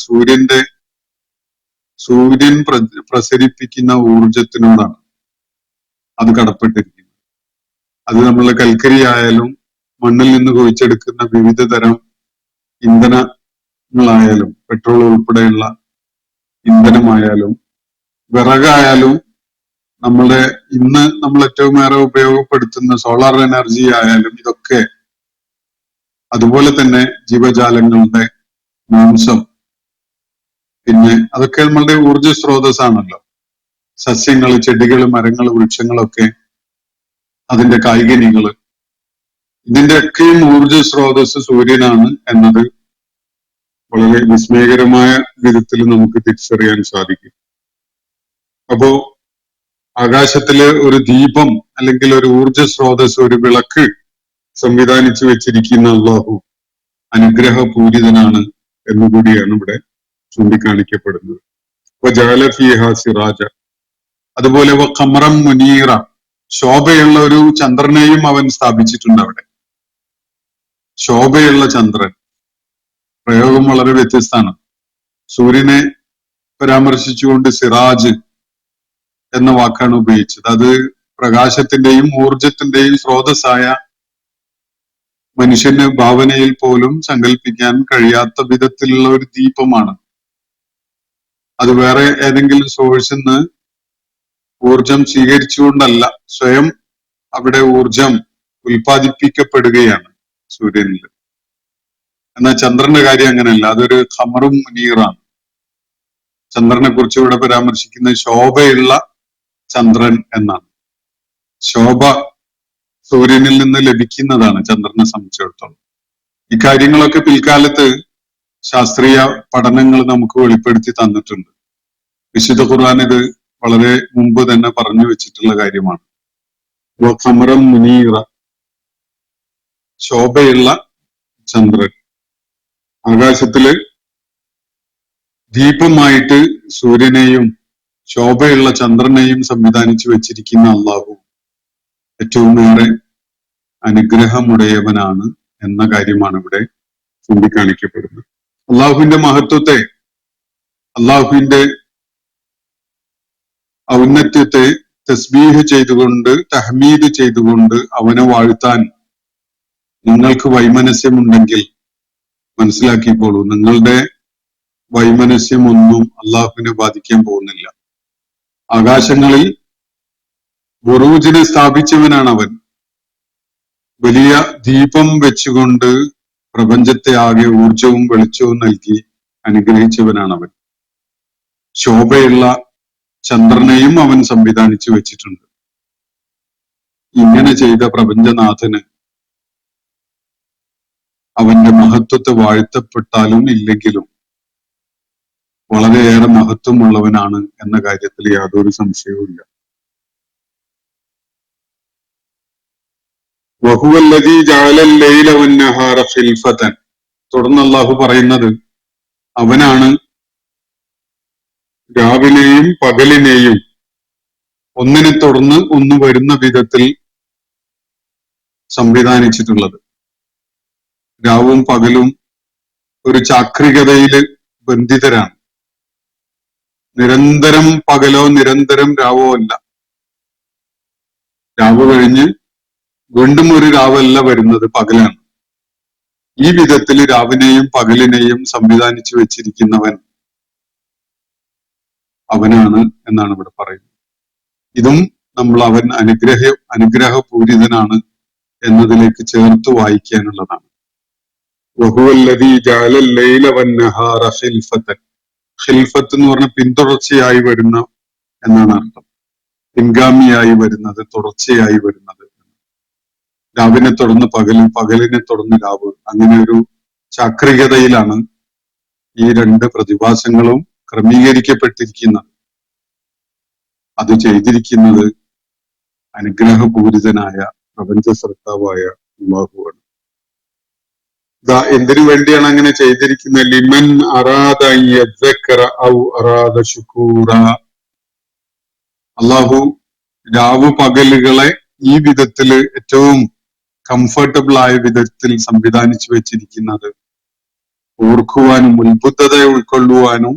സൂര്യൻ പ്രസരിപ്പിക്കുന്ന ഊർജത്തിനോടാണ് അത് കടപ്പെട്ടിരിക്കുന്നത്. അത് നമ്മളെ കൽക്കരി ആയാലും മണ്ണിൽ നിന്ന് കൊഴിച്ചെടുക്കുന്ന വിവിധ തരം ഇന്ധനങ്ങളായാലും, പെട്രോൾ ഉൾപ്പെടെയുള്ള ഇന്ധനമായാലും, വിറകായാലും, ഇന്ന് നമ്മൾ ഏറ്റവും ഏറെ ഉപയോഗപ്പെടുത്തുന്ന സോളാർ എനർജി ആയാലും, ഇതൊക്കെ അതുപോലെ തന്നെ ജീവജാലങ്ങളുടെ മാംസം, പിന്നെ അതൊക്കെ നമ്മളുടെ ഊർജ സ്രോതസ്സാണല്ലോ. സസ്യങ്ങൾ, ചെടികൾ, മരങ്ങൾ, വൃക്ഷങ്ങളൊക്കെ അതിന്റെ കായ്കനികള്, ഇതിന്റെയൊക്കെയും ഊർജ സ്രോതസ് സൂര്യനാണ് എന്നത് വളരെ വിസ്മയകരമായ വിധത്തിൽ നമുക്ക് തിരിച്ചറിയാൻ സാധിക്കും. അപ്പോ ആകാശത്തില് ഒരു ദീപം അല്ലെങ്കിൽ ഒരു ഊർജ സ്രോതസ്, ഒരു വിളക്ക് സംവിധാനിച്ചു വെച്ചിരിക്കുന്ന അല്ലാഹു അനുഗ്രഹപൂരിതനാണ് എന്നുകൂടിയാണ് ഇവിടെ ചൂണ്ടിക്കാണിക്കപ്പെടുന്നത്. ജഅല ഫീഹാ സിറാജ, അതുപോലെ ഖമറൻ മുനീറ, ശോഭയുള്ള ഒരു ചന്ദ്രനെയും അവൻ സ്ഥാപിച്ചിട്ടുണ്ട് അവിടെ. ശോഭയുള്ള ചന്ദ്രൻ, പ്രയോഗം വളരെ വ്യത്യസ്തമാണ്. സൂര്യനെ പരാമർശിച്ചുകൊണ്ട് സിറാജ് എന്ന വാക്കാണ് ഉപയോഗിച്ചത്. അത് പ്രകാശത്തിന്റെയും ഊർജത്തിന്റെയും സ്രോതസ്സായ, മനുഷ്യന് ഭാവനയിൽ പോലും സങ്കല്പിക്കാൻ കഴിയാത്ത വിധത്തിലുള്ള ഒരു ദീപമാണ്. അത് വേറെ ഏതെങ്കിലും സോഴ്സിൽ നിന്ന് ഊർജം സ്വീകരിച്ചുകൊണ്ടല്ല, സ്വയം അവിടെ ഊർജം ഉൽപ്പാദിപ്പിക്കപ്പെടുകയാണ് സൂര്യനിൽ. എന്നാൽ ചന്ദ്രന്റെ കാര്യം അങ്ങനെയല്ല, അതൊരു ഖമറും മുനീറാണ്. ചന്ദ്രനെ കുറിച്ച് ഇവിടെ പരാമർശിക്കുന്ന ശോഭയുള്ള ചന്ദ്രൻ എന്നാണ്. ശോഭ സൂര്യനിൽ നിന്ന് ലഭിക്കുന്നതാണ് ചന്ദ്രനെ സംബന്ധിച്ചിടത്തോളം. ഇക്കാര്യങ്ങളൊക്കെ പിൽക്കാലത്ത് ശാസ്ത്രീയ പഠനങ്ങൾ നമുക്ക് വെളിപ്പെടുത്തി തന്നിട്ടുണ്ട്. വിശുദ്ധ ഖുർആൻ ഇത് വളരെ മുമ്പ് തന്നെ പറഞ്ഞു വെച്ചിട്ടുള്ള കാര്യമാണ്. ഖമറൻ മുനീറ, ശോഭയുള്ള ചന്ദ്രൻ. ആകാശത്തില് ദീപമായിട്ട് സൂര്യനെയും ശോഭയുള്ള ചന്ദ്രനെയും സംവിധാനിച്ചു വെച്ചിരിക്കുന്ന അള്ളാഹു ഏറ്റവും ഏറെ അനുഗ്രഹമുടയവനാണ് എന്ന കാര്യമാണ് ഇവിടെ ചൂണ്ടിക്കാണിക്കപ്പെടുന്നത്. അള്ളാഹുവിന്റെ മഹത്വത്തെ, അള്ളാഹുവിന്റെ ഔന്നത്യത്തെ തസ്ബീഹ് ചെയ്തുകൊണ്ട്, തഹ്മീദ് ചെയ്തുകൊണ്ട് അവനെ വാഴ്ത്താൻ നിങ്ങൾക്ക് വൈമനസ്യമുണ്ടെങ്കിൽ മനസ്സിലാക്കിക്കോളൂ, നിങ്ങളുടെ വൈമനസ്യം ഒന്നും അള്ളാഹുവിനെ ബാധിക്കാൻ പോകുന്നില്ല. ആകാശങ്ങളിൽ ബുറൂജിനെ സ്ഥാപിച്ചവനാണ് അവൻ. വലിയ ദീപം വെച്ചുകൊണ്ട് പ്രപഞ്ചത്തെ ആകെ ഊർജവും വെളിച്ചവും നൽകി അനുഗ്രഹിച്ചവനാണ് അവൻ. ശോഭയുള്ള ചന്ദ്രനെയും അവൻ സംവിധാനിച്ചു വെച്ചിട്ടുണ്ട്. ഇങ്ങനെ ചെയ്ത പ്രപഞ്ചനാഥന് അവന്റെ മഹത്വത്തെ വാഴ്ത്തപ്പെട്ടാലും ഇല്ലെങ്കിലും വളരെയേറെ മഹത്വമുള്ളവനാണ് എന്ന കാര്യത്തിൽ യാതൊരു സംശയവുമില്ല. വഹുവല്ലദീ ജഅലൽ ലൈല വന്നഹാറ ഖിൽഫതൻ. തുടർന്ന് അല്ലാഹു പറയുന്നത്, അവനാണ് രാവിലെയും പകലിനെയും ഒന്നിനെ തുടർന്ന് ഒന്ന് വരുന്ന വിധത്തിൽ സംവിധാനിച്ചിട്ടുള്ളത്. രാവും പകലും ഒരു ചാക്രികതയിൽ ബന്ധിതരാണ്. നിരന്തരം പകലോ നിരന്തരം രാവോ അല്ല. രാവ് കഴിഞ്ഞ് വീണ്ടും ഒരു രാവല്ല വരുന്നത്, പകലാണ്. ഈ വിധത്തിൽ രാവിനെയും പകലിനെയും സംവിധാനിച്ചു വെച്ചിരിക്കുന്നവൻ അവനാണ് എന്നാണ് ഇവിടെ പറയുന്നത്. ഇതും നമ്മൾ അവൻ അനുഗ്രഹപൂരിതനാണ് എന്നതിലേക്ക് ചേർത്ത് വായിക്കാനുള്ളതാണ്. വഹുവല്ലദീ ജഅലൽ ലൈല വന്നഹാറ ഖിൽഫതൻ. ഖിൽഫത്ത് എന്ന് പറഞ്ഞ പിന്തുടർച്ചയായി വരുന്ന എന്നാണ് അർത്ഥം. പിൻഗാമിയായി വരുന്നത്, തുടർച്ചയായി വരുന്നത്. രാവിനെ തുടർന്ന് പകലും പകലിനെ തുടർന്ന് രാവ്, അങ്ങനെ ഒരു ചാക്രികതയിലാണ് ഈ രണ്ട് പ്രതിഭാസങ്ങളും ക്രമീകരിക്കപ്പെട്ടിരിക്കുന്നത്. അത് ചെയ്തിരിക്കുന്നത് അനുഗ്രഹപൂരിതനായ പ്രപഞ്ച സൃഷ്ടാവായ അല്ലാഹുവാണ്. എന്തിനു വേണ്ടിയാണ് അങ്ങനെ ചെയ്തിരിക്കുന്നത്? ലിമൻ അറാദ യദ്ദക്കറ ഔ അറാദ ശുകൂറ. അല്ലാഹു രാവ് പകലുകളെ ഈ വിധത്തില് ഏറ്റവും കംഫർട്ടബിൾ ആയ വിധത്തിൽ സംവിധാനിച്ചു വെച്ചിരിക്കുന്നത് ഓർക്കുവാനും ഉത്ബുദ്ധതയെ ഉൾക്കൊള്ളുവാനും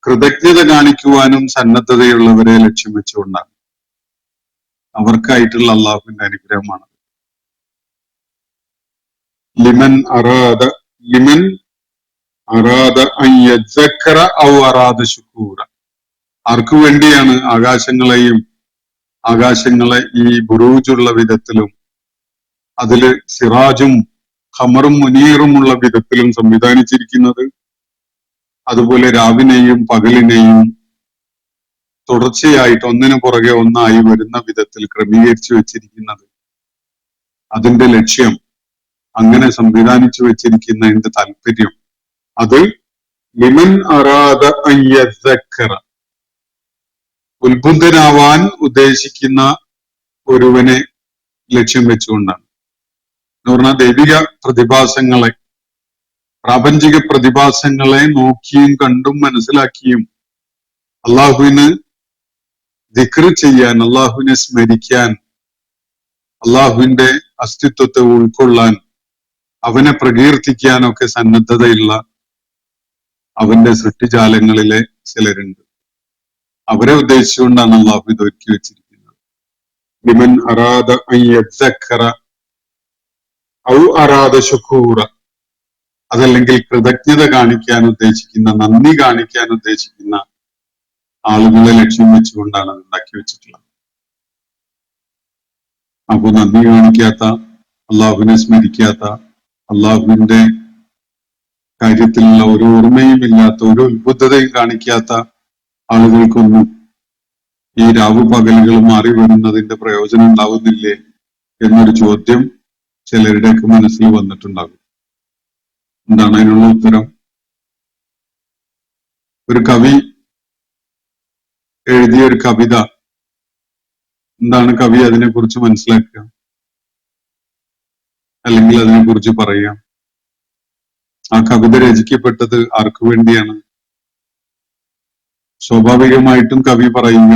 കൃതജ്ഞത കാണിക്കുവാനും സന്നദ്ധതയുള്ളവരെ ലക്ഷ്യം വെച്ചുകൊണ്ടാണ്. അവർക്കായിട്ടുള്ള അള്ളാഹുവിന്റെ അനുഗ്രഹമാണ്. ലിമൻ അറാദ അൻ യദ്ദക്കറ ഔ അറാദ ശുകൂറ. ആർക്കു വേണ്ടിയാണ് ആകാശങ്ങളെ ഈ ബുറൂജുള്ള വിധത്തിലും അതില് സിറാജും ഖമറും മുനീറുമുള്ള വിധത്തിലും സംവിധാനിച്ചിരിക്കുന്നത്? അതുപോലെ രാവിനെയും പകലിനെയും തുടർച്ചയായിട്ട് ഒന്നിനു പുറകെ ഒന്നായി വരുന്ന വിധത്തിൽ ക്രമീകരിച്ചു വെച്ചിരിക്കുന്നത്? അതിന്റെ ലക്ഷ്യം, അങ്ങനെ സംവിധാനിച്ചു വെച്ചിരിക്കുന്നതിന്റെ താല്പര്യം, അത് ലിമൻ അറാദ അൻ യദ്ദക്കറ, ഉത്ബുദ്ധനാവാൻ ഉദ്ദേശിക്കുന്ന ഒരുവനെ ലക്ഷ്യം വെച്ചുകൊണ്ടാണ്. എന്ന് പറഞ്ഞാൽ ദൈവിക പ്രതിഭാസങ്ങളെ, പ്രാപഞ്ചിക പ്രതിഭാസങ്ങളെ നോക്കിയും കണ്ടും മനസ്സിലാക്കിയും അള്ളാഹുവിന് ദിക്ർ ചെയ്യാൻ, അള്ളാഹുവിനെ സ്മരിക്കാൻ, അള്ളാഹുവിന്റെ അസ്തിത്വത്തെ ഉൾക്കൊള്ളാൻ, അവനെ പ്രകീർത്തിക്കാനൊക്കെ സന്നദ്ധതയുള്ള അവന്റെ സൃഷ്ടിജാലങ്ങളിലെ ചിലരുണ്ട്. അവരെ ഉദ്ദേശിച്ചുകൊണ്ടാണ് അള്ളാഹു ഇത് ഒരുക്കി വെച്ചിരിക്കുന്നത്. ലിമൻ അറാദ അൻ യദ്ദക്കറ ഔ അറാദ ശുകൂറ. അതല്ലെങ്കിൽ കൃതജ്ഞത കാണിക്കാൻ ഉദ്ദേശിക്കുന്ന, നന്ദി കാണിക്കാൻ ഉദ്ദേശിക്കുന്ന ആളുകളെ ലക്ഷ്യം വെച്ചുകൊണ്ടാണ് അത് ഉണ്ടാക്കി വെച്ചിട്ടുള്ളത്. അപ്പൊ നന്ദി കാണിക്കാത്ത, അള്ളാഹുവിനെ സ്മരിക്കാത്ത, അള്ളാഹുവിന്റെ കാര്യത്തിലുള്ള ഒരു ഓർമ്മയും ഇല്ലാത്ത, ഒരു ഉത്ബുദ്ധതയും കാണിക്കാത്ത ആളുകൾക്കൊന്നും ഈ രാവു പകലുകൾ മാറി വരുന്നതിന്റെ പ്രയോജനം ഉണ്ടാവുന്നില്ലേ എന്നൊരു ചോദ്യം ചിലരുടെയൊക്കെ മനസ്സിൽ വന്നിട്ടുണ്ടാകും. എന്താണ് അതിനുള്ള ഉത്തരം? ഒരു കവി എഴുതിയ ഒരു കവിത, എന്താണ് കവി അതിനെക്കുറിച്ച് മനസ്സിലാക്കുക അല്ലെങ്കിൽ അതിനെക്കുറിച്ച് പറയാം? ആ കവിത രചിക്കപ്പെട്ടത് ആർക്കു വേണ്ടിയാണ്? സ്വാഭാവികമായിട്ടും കവി പറയുക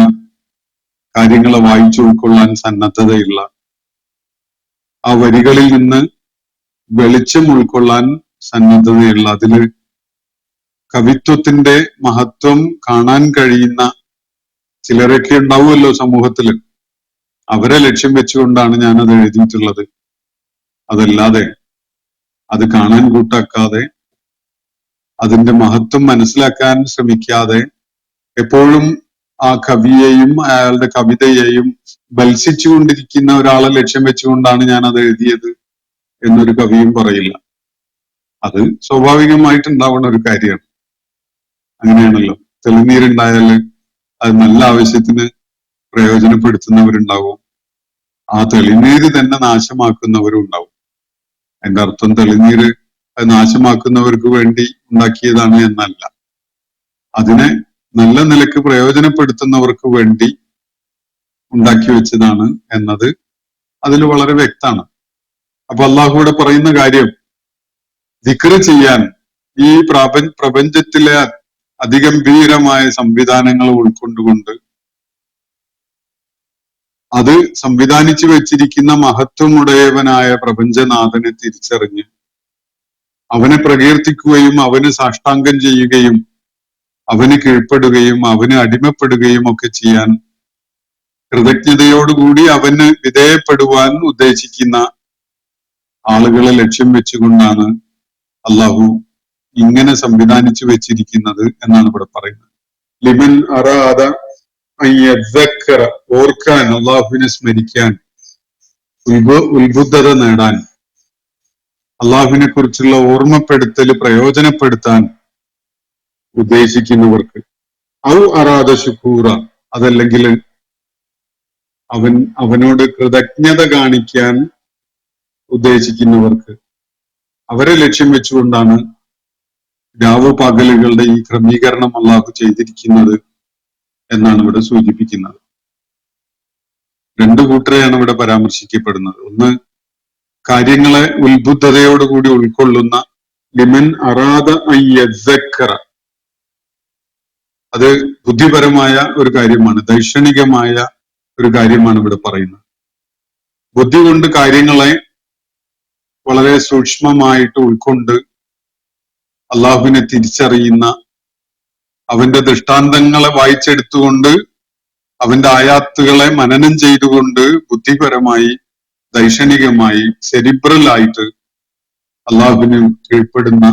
കാര്യങ്ങളെ വായിച്ചു ഉൾക്കൊള്ളാൻ സന്നദ്ധതയുള്ള, ആ വരികളിൽ നിന്ന് വെളിച്ചം ഉൾക്കൊള്ളാൻ സന്നദ്ധതയുള്ള, അതില് കവിത്വത്തിന്റെ മഹത്വം കാണാൻ കഴിയുന്ന ചിലരൊക്കെ ഉണ്ടാവുമല്ലോ സമൂഹത്തില്. അവരെ ലക്ഷ്യം വെച്ചുകൊണ്ടാണ് ഞാനത് എഴുതിയിട്ടുള്ളത്. അതല്ലാതെ അത് കാണാൻ കൂട്ടാക്കാതെ, അതിന്റെ മഹത്വം മനസ്സിലാക്കാൻ ശ്രമിക്കാതെ, എപ്പോഴും ആ കവിയെയും അയാളുടെ കവിതയെയും ബത്സിച്ചുകൊണ്ടിരിക്കുന്ന ഒരാളെ ലക്ഷ്യം വെച്ചുകൊണ്ടാണ് ഞാൻ അത് എഴുതിയത് എന്നൊരു കവിയും പറയില്ല. അത് സ്വാഭാവികമായിട്ടുണ്ടാവുന്ന ഒരു കാര്യമാണ്. അങ്ങനെയാണല്ലോ. തെളിനീരുണ്ടായാല് അത് നല്ല ആവശ്യത്തിന് പ്രയോജനപ്പെടുത്തുന്നവരുണ്ടാവും, ആ തെളിനീര് തന്നെ നാശമാക്കുന്നവരും ഉണ്ടാവും. അതിന്റെ അർത്ഥം തെളിനീര് അത് നാശമാക്കുന്നവർക്ക് വേണ്ടി ഉണ്ടാക്കിയതാണ് എന്നല്ല, അതിനെ നല്ല നിലക്ക് പ്രയോജനപ്പെടുത്തുന്നവർക്ക് വേണ്ടി ഉണ്ടാക്കി വെച്ചതാണ് എന്നത് അതിൽ വളരെ വ്യക്തമാണ്. അപ്പൊ അള്ളാഹു ഇവിടെ പറയുന്ന കാര്യം, ദിക്റ് ചെയ്യാൻ ഈ പ്രപഞ്ചത്തിലെ അതിഗംഭീരമായ സംവിധാനങ്ങൾ ഉൾക്കൊണ്ടുകൊണ്ട് അത് സംവിധാനിച്ചു വെച്ചിരിക്കുന്ന മഹത്വമുടയവനായ പ്രപഞ്ചനാഥനെ തിരിച്ചറിഞ്ഞ് അവനെ പ്രകീർത്തിക്കുകയും അവന് സാഷ്ടാംഗം ചെയ്യുകയും അവന് കീഴ്പ്പെടുകയും അവന് അടിമപ്പെടുകയും ഒക്കെ ചെയ്യാൻ കൃതജ്ഞതയോടുകൂടി അവന് വിധേയപ്പെടുവാൻ ഉദ്ദേശിക്കുന്ന ആളുകളെ ലക്ഷ്യം വെച്ചുകൊണ്ടാണ് അള്ളാഹു ഇങ്ങനെ സംവിധാനിച്ചു വെച്ചിരിക്കുന്നത് എന്നാണ് ഇവിടെ പറയുന്നത്. ലിമൻ അറാദ അയ്യദ്ദക്കറ, ഓർക്കാൻ, അള്ളാഹുവിനെ സ്മരിക്കാൻ, ഉത്ബുദ്ധത നേടാൻ, അള്ളാഹുവിനെ കുറിച്ചുള്ള ഓർമ്മപ്പെടുത്തൽ പ്രയോജനപ്പെടുത്താൻ ഉദ്ദേശിക്കുന്നവർക്ക്, ഔ അറാദ ശുക്കൂറ, അതല്ലെങ്കിൽ അവനോട് കൃതജ്ഞത കാണിക്കാൻ ഉദ്ദേശിക്കുന്നവർക്ക്, അവരെ ലക്ഷ്യം വെച്ചുകൊണ്ടാണ് രാവു പകലുകളുടെ ഈ ക്രമീകരണം അള്ളാഹു ചെയ്തിരിക്കുന്നത് എന്നാണ് ഇവിടെ സൂചിപ്പിക്കുന്നത്. രണ്ടു കൂട്ടരെയാണ് ഇവിടെ പരാമർശിക്കപ്പെടുന്നത്. ഒന്ന്, കാര്യങ്ങളെ ഉത്ബുദ്ധതയോടുകൂടി ഉൾക്കൊള്ളുന്ന ലിമൻ അറാദ അയ്യദ്ദക്കറ, അത് ബുദ്ധിപരമായ ഒരു കാര്യമാണ്, ദൈക്ഷണികമായ ഒരു കാര്യമാണ് ഇവിടെ പറയുന്നത്. ബുദ്ധി കൊണ്ട് കാര്യങ്ങളെ വളരെ സൂക്ഷ്മമായിട്ട് ഉൾക്കൊണ്ട് അള്ളാഹുവിനെ തിരിച്ചറിയുന്ന, അവന്റെ ദൃഷ്ടാന്തങ്ങളെ വായിച്ചെടുത്തുകൊണ്ട് അവന്റെ ആയാത്തുകളെ മനനം ചെയ്തുകൊണ്ട് ബുദ്ധിപരമായി ദൈക്ഷണികമായി സെരിബ്രലായിട്ട് അള്ളാഹുവിന് കീഴ്പ്പെടുന്ന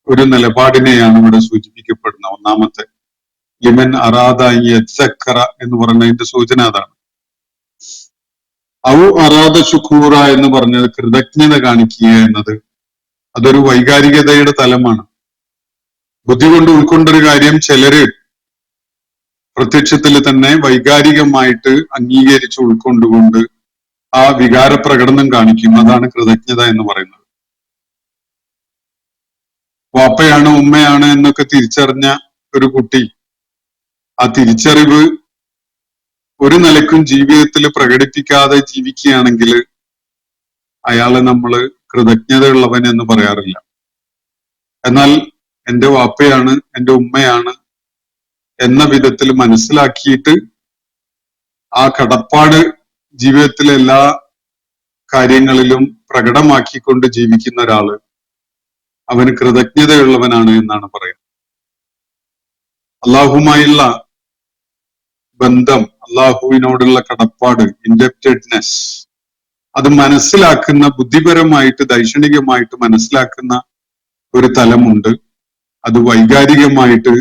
ഒരു നിലപാടിനെയാണ് ഇവിടെ സൂചിപ്പിക്കപ്പെടുന്ന ഒന്നാമത്തെ ലിമൻ അറാദ യദ്ദക്കറ എന്ന് പറഞ്ഞതിന്റെ സൂചന അതാണ്. ഔ അറാദ ശുക്കൂറ എന്ന് പറഞ്ഞത് കൃതജ്ഞത കാണിക്കുക എന്നത് അതൊരു വൈകാരികതയുടെ തലമാണ്. ബുദ്ധി കൊണ്ട് ഉൾക്കൊണ്ടൊരു കാര്യം ചിലര് പ്രത്യക്ഷത്തിൽ തന്നെ വൈകാരികമായിട്ട് അംഗീകരിച്ച് ഉൾക്കൊണ്ടുകൊണ്ട് ആ വികാര പ്രകടനം കാണിക്കും. അതാണ് കൃതജ്ഞത എന്ന് പറയുന്നത്. വാപ്പയാണ് ഉമ്മയാണ് എന്നൊക്കെ തിരിച്ചറിഞ്ഞ ഒരു കുട്ടി ആ തിരിച്ചറിവ് ഒരു നിലക്കും ജീവിതത്തിൽ പ്രകടിപ്പിക്കാതെ ജീവിക്കുകയാണെങ്കിൽ അയാളെ നമ്മൾ കൃതജ്ഞതയുള്ളവൻ എന്ന് പറയാറില്ല. എന്നാൽ എൻ്റെ വാപ്പയാണ്, എൻ്റെ ഉമ്മയാണ് എന്ന വിധത്തിൽ മനസ്സിലാക്കിയിട്ട് ആ കടപ്പാട് ജീവിതത്തിലെ എല്ലാ കാര്യങ്ങളിലും പ്രകടമാക്കിക്കൊണ്ട് ജീവിക്കുന്ന ഒരാള് അവന് കൃതജ്ഞതയുള്ളവനാണ് എന്നാണ് പറയുന്നത്. അള്ളാഹുമായുള്ള ബന്ധം, അള്ളാഹുവിനോടുള്ള കടപ്പാട്, ഇൻഡെപ്റ്റഡ്നെസ്, അത് മനസ്സിലാക്കുന്ന, ബുദ്ധിപരമായിട്ട് ദൈക്ഷണികമായിട്ട് മനസ്സിലാക്കുന്ന ഒരു തലമുണ്ട്. അത് വൈകാരികമായിട്ട്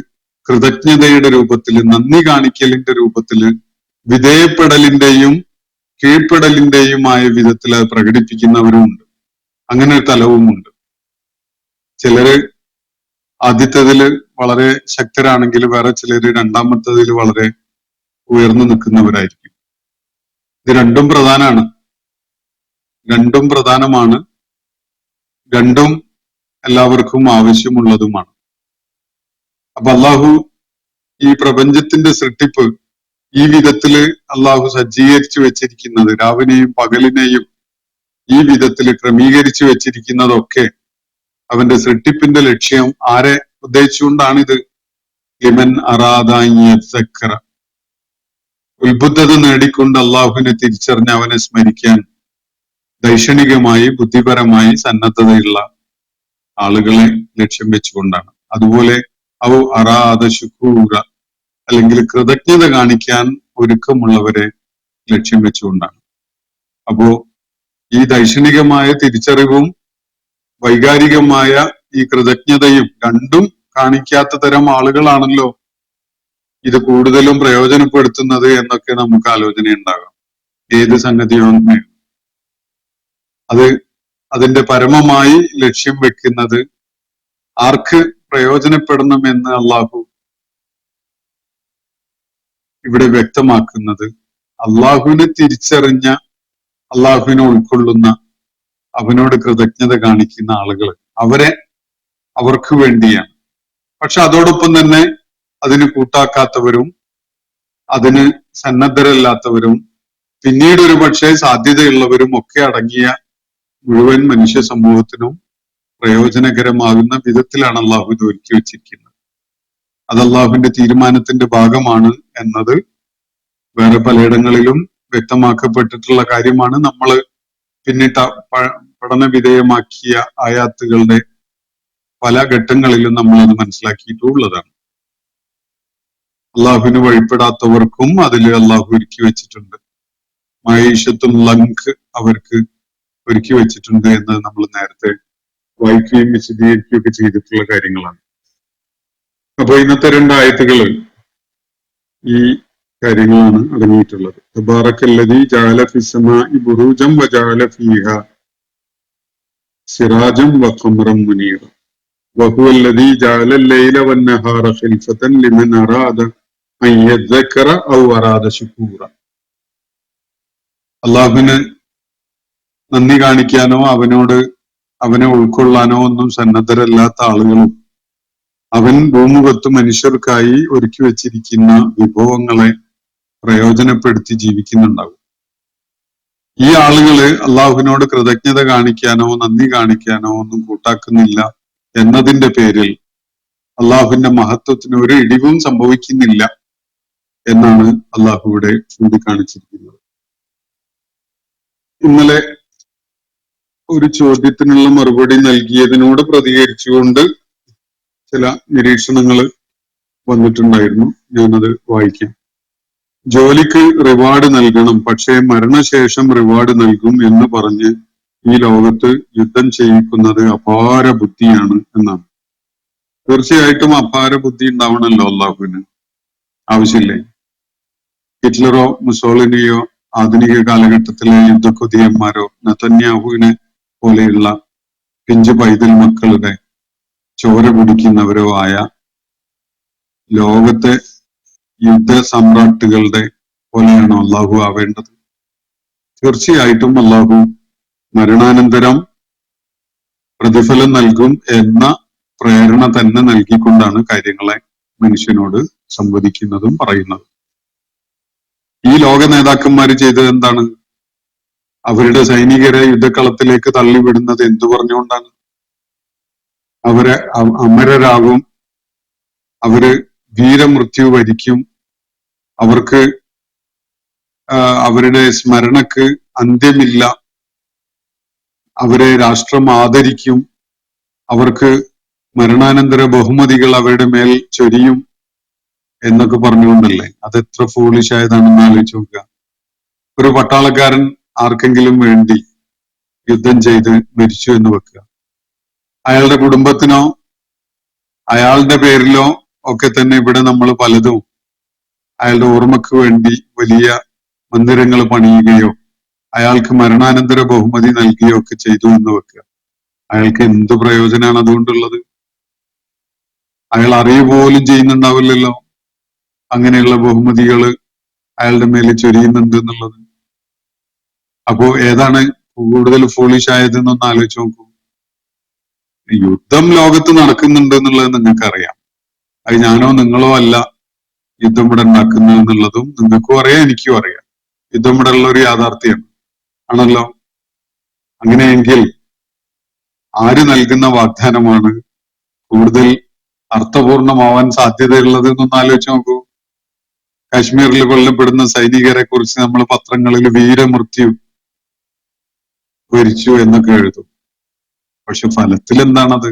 കൃതജ്ഞതയുടെ രൂപത്തിൽ, നന്ദി കാണിക്കലിന്റെ രൂപത്തിൽ, വിധേയപ്പെടലിന്റെയും കീഴ്പ്പെടലിന്റെയുമായ വിധത്തിൽ അത് പ്രകടിപ്പിക്കുന്നവരുമുണ്ട്. അങ്ങനെ ഒരു തലവുമുണ്ട്. ചിലര് ആദ്യത്തേതില് വളരെ ശക്തരാണെങ്കിൽ വേറെ ചിലര് രണ്ടാമത്തേതിൽ വളരെ ഉയർന്നു നിൽക്കുന്നവരായിരിക്കും. ഇത് രണ്ടും പ്രധാനമാണ്, രണ്ടും പ്രധാനമാണ്, രണ്ടും എല്ലാവർക്കും ആവശ്യമുള്ളതുമാണ്. അപ്പൊ അള്ളാഹു ഈ പ്രപഞ്ചത്തിന്റെ സൃഷ്ടിപ്പ് ഈ വിധത്തില് അള്ളാഹു സജ്ജീകരിച്ചു വെച്ചിരിക്കുന്നത്, രാവിനെയും പകലിനെയും ഈ വിധത്തിൽ ക്രമീകരിച്ചു വെച്ചിരിക്കുന്നതൊക്കെ അവന്റെ സൃഷ്ടിപ്പിന്റെ ലക്ഷ്യം ആരെ ഉദ്ദേശിച്ചുകൊണ്ടാണിത്? ലിമൻ അറാദ ഉത്ബുദ്ധത നേടിക്കൊണ്ട് അള്ളാഹുവിനെ തിരിച്ചറിഞ്ഞ് അവനെ സ്മരിക്കാൻ ദൈക്ഷണികമായി ബുദ്ധിപരമായി സന്നദ്ധതയുള്ള ആളുകളെ ലക്ഷ്യം വെച്ചുകൊണ്ടാണ്. അതുപോലെ ഔ അറാദ ശുക്കൂറ, അല്ലെങ്കിൽ കൃതജ്ഞത കാണിക്കാൻ ഒരുക്കമുള്ളവരെ ലക്ഷ്യം വെച്ചുകൊണ്ടാണ്. അപ്പോ ഈ ദൈക്ഷണികമായ തിരിച്ചറിവും വൈകാരികമായ ഈ കൃതജ്ഞതയും രണ്ടും കാണിക്കാത്ത തരം ആളുകളാണല്ലോ ഇത് കൂടുതലും പ്രയോജനപ്പെടുത്തുന്നത് എന്നൊക്കെ നമുക്ക് ആലോചന ഉണ്ടാകാം. ഏത് സംഗതിയോ അതിന്റെ പരമമായി ലക്ഷ്യം വെക്കുന്നത് ആർക്ക് പ്രയോജനപ്പെടണമെന്ന് അള്ളാഹു ഇവിടെ വ്യക്തമാക്കുന്നത് അള്ളാഹുവിനെ തിരിച്ചറിഞ്ഞ, അള്ളാഹുവിനെ ഉൾക്കൊള്ളുന്ന, അവനോട് കൃതജ്ഞത കാണിക്കുന്ന ആളുകൾ അവർക്ക് വേണ്ടിയാണ്. പക്ഷെ അതോടൊപ്പം തന്നെ അതിന് കൂട്ടാക്കാത്തവരും അതിന് സന്നദ്ധരല്ലാത്തവരും പിന്നീട് ഒരു പക്ഷേ സാധ്യതയുള്ളവരും ഒക്കെ അടങ്ങിയ മുഴുവൻ മനുഷ്യ സമൂഹത്തിനും പ്രയോജനകരമാകുന്ന വിധത്തിലാണ് അള്ളാഹു ഇത് ഒരുക്കി വെച്ചിരിക്കുന്നത്. അത് അള്ളാഹുവിന്റെ തീരുമാനത്തിന്റെ ഭാഗമാണ് എന്നത് വേറെ പലയിടങ്ങളിലും വ്യക്തമാക്കപ്പെട്ടിട്ടുള്ള കാര്യമാണ്. നമ്മൾ പിന്നിട്ട പഠന വിധേയമാക്കിയ ആയാത്തുകളുടെ പല ഘട്ടങ്ങളിലും നമ്മൾ അത് മനസ്സിലാക്കിയിട്ടുള്ളതാണ്. അള്ളാഹുവിന് വഴിപ്പെടാത്തവർക്കും അതിൽ അള്ളാഹു ഒരുക്കി വെച്ചിട്ടുണ്ട്. മഹീഷത്തും ലങ്ക് അവർക്ക് ഒരുക്കി വെച്ചിട്ടുണ്ട് എന്ന് നമ്മൾ നേരത്തെ വായിക്കുകയും വിശദീകരിക്കുകയൊക്കെ ചെയ്തിട്ടുള്ള കാര്യങ്ങളാണ്. അപ്പൊ ഇന്നത്തെ 2 ആയത്തുകൾ ഈ കാര്യങ്ങളാണ് അടങ്ങിയിട്ടുള്ളത്. തബാറക്കല്ലദീ ജഅല ഫിസ്സമാഇ ബുറൂജൻ വജഅല ഫീഹാ സിറാജൻ വഖമറൻ മുനീറ വഹുവല്ലദീ ജഅല അൽ-ലൈല വൻ-നഹാറ ഖിൽഫതൻ ലിമൻ അറാദ അൻ യദ്ദക്കറ ഔ അറാദ ശുകൂറ. അള്ളാഹുവിന് നന്ദി കാണിക്കാനോ അവനെ ഉൾക്കൊള്ളാനോ ഒന്നും സന്നദ്ധരല്ലാത്ത ആളുകളും അവൻ ഭൂമുഖത്ത് മനുഷ്യർക്കായി ഒരുക്കി വെച്ചിരിക്കുന്ന വിഭവങ്ങളെ പ്രയോജനപ്പെടുത്തി ജീവിക്കുന്നുണ്ടാകും. ഈ ആളുകള് അള്ളാഹുവിനോട് കൃതജ്ഞത കാണിക്കാനോ നന്ദി കാണിക്കാനോ ഒന്നും കൂട്ടാക്കുന്നില്ല എന്നതിന്റെ പേരിൽ അള്ളാഹുവിന്റെ മഹത്വത്തിന് ഒരു ഇടിവും സംഭവിക്കുന്നില്ല എന്നാണ് അള്ളാഹു ഇവിടെ ചൂണ്ടിക്കാണിച്ചിരിക്കുന്നത്. ഇന്നലെ ഒരു ചോദ്യത്തിനുള്ള മറുപടി നൽകിയതിനോട് പ്രതികരിച്ചുകൊണ്ട് ചില നിരീക്ഷണങ്ങൾ വന്നിട്ടുണ്ടായിരുന്നു. ഞാനത് വായിക്കാം. ജോലിക്ക് റിവാർഡ് നൽകണം, പക്ഷേ മരണശേഷം റിവാർഡ് നൽകും എന്ന് പറഞ്ഞ് ഈ ലോകത്ത് യുദ്ധം ചെയ്യിക്കുന്നത് അപാര ബുദ്ധിയാണ് എന്നാണ്. തീർച്ചയായിട്ടും അപാര ബുദ്ധി ഉണ്ടാവണമല്ലോ അള്ളാഹുവിന്, ആവശ്യമില്ലേ? ഹിറ്റ്ലറോ മുസോളിനിയോ ആധുനിക കാലഘട്ടത്തിലെ യുദ്ധക്കൊതിയന്മാരോ നെതന്യാഹുവിനെ പോലെയുള്ള പിഞ്ചു പൈതൽ മക്കളുടെ ചോര കുടിക്കുന്നവരോ ആയ ലോകത്തെ യുദ്ധ സമ്രാട്ടുകളുടെ പോലെയാണോ അള്ളാഹു ആവേണ്ടത്? തീർച്ചയായിട്ടും അള്ളാഹു മരണാനന്തരം പ്രതിഫലം നൽകും എന്ന പ്രേരണ തന്നെ നൽകിക്കൊണ്ടാണ് കാര്യങ്ങളെ മനുഷ്യനോട് സംവദിക്കുന്നതും പറയുന്നതും. ഈ ലോക നേതാക്കന്മാര് ചെയ്തത് എന്താണ്? അവരുടെ സൈനികരെ യുദ്ധക്കളത്തിലേക്ക് തള്ളിവിടുന്നത് എന്തു പറഞ്ഞുകൊണ്ടാണ്? അവരെ അമരരാകും, അവര് വീരമൃത്യു വരിക്കും, അവർക്ക് അവരുടെ സ്മരണക്ക് അന്ത്യമില്ല, അവരെ രാഷ്ട്രം ആദരിക്കും, അവർക്ക് മരണാനന്തര ബഹുമതികൾ അവരുടെ മേൽ ചൊരിയും എന്നൊക്കെ പറഞ്ഞുകൊണ്ടല്ലേ? അതെത്ര ഫൂളിഷ് ആയതാണെന്ന് ആലോചിച്ച് നോക്കുക. ഒരു പട്ടാളക്കാരൻ ആർക്കെങ്കിലും വേണ്ടി യുദ്ധം ചെയ്ത് മരിച്ചു എന്ന് വെക്കുക, അയാളുടെ കുടുംബത്തിനോ അയാളുടെ പേരിലോ ഒക്കെ തന്നെ ഇവിടെ നമ്മൾ പലതും അയാളുടെ ഓർമ്മക്ക് വേണ്ടി വലിയ മന്ദിരങ്ങൾ പണിയുകയോ അയാൾക്ക് മരണാനന്തര ബഹുമതി നൽകുകയോ ഒക്കെ ചെയ്തു എന്ന് വെക്കുക. അയാൾക്ക് എന്ത് പ്രയോജനമാണ് അതുകൊണ്ടുള്ളത്? അയാൾ അറിയുപോലും ചെയ്യുന്നുണ്ടാവില്ലല്ലോ അങ്ങനെയുള്ള ബഹുമതികള് അയാളുടെ മേലെ ചൊരിയുന്നുണ്ട് എന്നുള്ളത്. അപ്പോ ഏതാണ് കൂടുതൽ ഫോളിഷ് ആയതെന്നൊന്ന് ആലോചിച്ച് നോക്കൂ. യുദ്ധം ലോകത്ത് നടക്കുന്നുണ്ട് എന്നുള്ളത് നിങ്ങൾക്കറിയാം. അത് ഞാനോ നിങ്ങളോ അല്ല യുദ്ധം ഇവിടെ ഉണ്ടാക്കുന്നത് എന്നുള്ളതും നിങ്ങൾക്കും അറിയാം, എനിക്കും അറിയാം. യുദ്ധം ഇവിടെ ഉള്ള ഒരു യാഥാർത്ഥ്യമാണ്, ആണല്ലോ. അങ്ങനെയെങ്കിൽ ആര് നൽകുന്ന വാഗ്ദാനമാണ് കൂടുതൽ അർത്ഥപൂർണമാവാൻ സാധ്യതയുള്ളത് എന്നൊന്ന് ആലോചിച്ച് നോക്കൂ. കാശ്മീരിൽ കൊല്ലപ്പെടുന്ന സൈനികരെ കുറിച്ച് നമ്മൾ പത്രങ്ങളിൽ വീരമൃത്യു വരിച്ചു എന്നൊക്കെ എഴുതും. പക്ഷെ ഫലത്തിൽ എന്താണത്?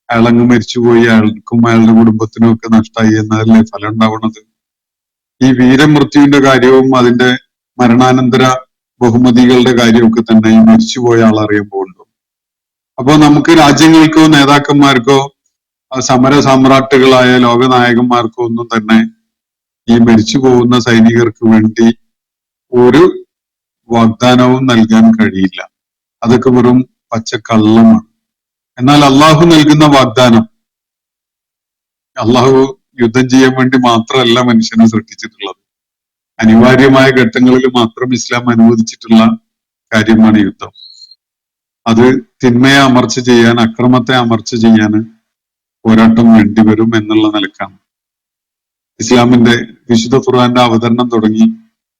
അയാളങ്ങ് മരിച്ചുപോയി, അയാൾക്കും അയാളുടെ കുടുംബത്തിനും ഒക്കെ നഷ്ടമായി എന്നതല്ലേ ഫലം ഉണ്ടാവുന്നത്. ഈ വീരമൃത്യുവിന്റെ കാര്യവും അതിന്റെ മരണാനന്തര ബഹുമതികളുടെ കാര്യമൊക്കെ തന്നെ ഈ മരിച്ചുപോയ ആൾ അറിയുമ്പോൾ ഉണ്ട്. അപ്പോ നമുക്ക് രാജ്യങ്ങൾക്കോ നേതാക്കന്മാർക്കോ സമര സാമ്രാട്ടുകളായ ലോകനായകന്മാർക്കോ ഒന്നും തന്നെ ഈ മരിച്ചു പോകുന്ന സൈനികർക്ക് വേണ്ടി ഒരു വാഗ്ദാനവും നൽകാൻ കഴിയില്ല. അതൊക്കെ വെറും പച്ചക്കള്ളമാണ്. എന്നാൽ അള്ളാഹു നൽകുന്ന വാഗ്ദാനം, അള്ളാഹു യുദ്ധം ചെയ്യാൻ വേണ്ടി മാത്രമല്ല മനുഷ്യനെ സൃഷ്ടിച്ചിട്ടുള്ളത്. അനിവാര്യമായ ഘട്ടങ്ങളിൽ മാത്രം ഇസ്ലാം അനുവദിച്ചിട്ടുള്ള കാര്യമാണ് യുദ്ധം. അത് തിന്മയെ അമർച്ച ചെയ്യാൻ, അക്രമത്തെ അമർച്ച ചെയ്യാൻ പോരാട്ടം വേണ്ടിവരും എന്നുള്ള നിലക്കാണ്. ഇസ്ലാമിന്റെ വിശുദ്ധ ഖുർആന്റെ അവതരണം തുടങ്ങി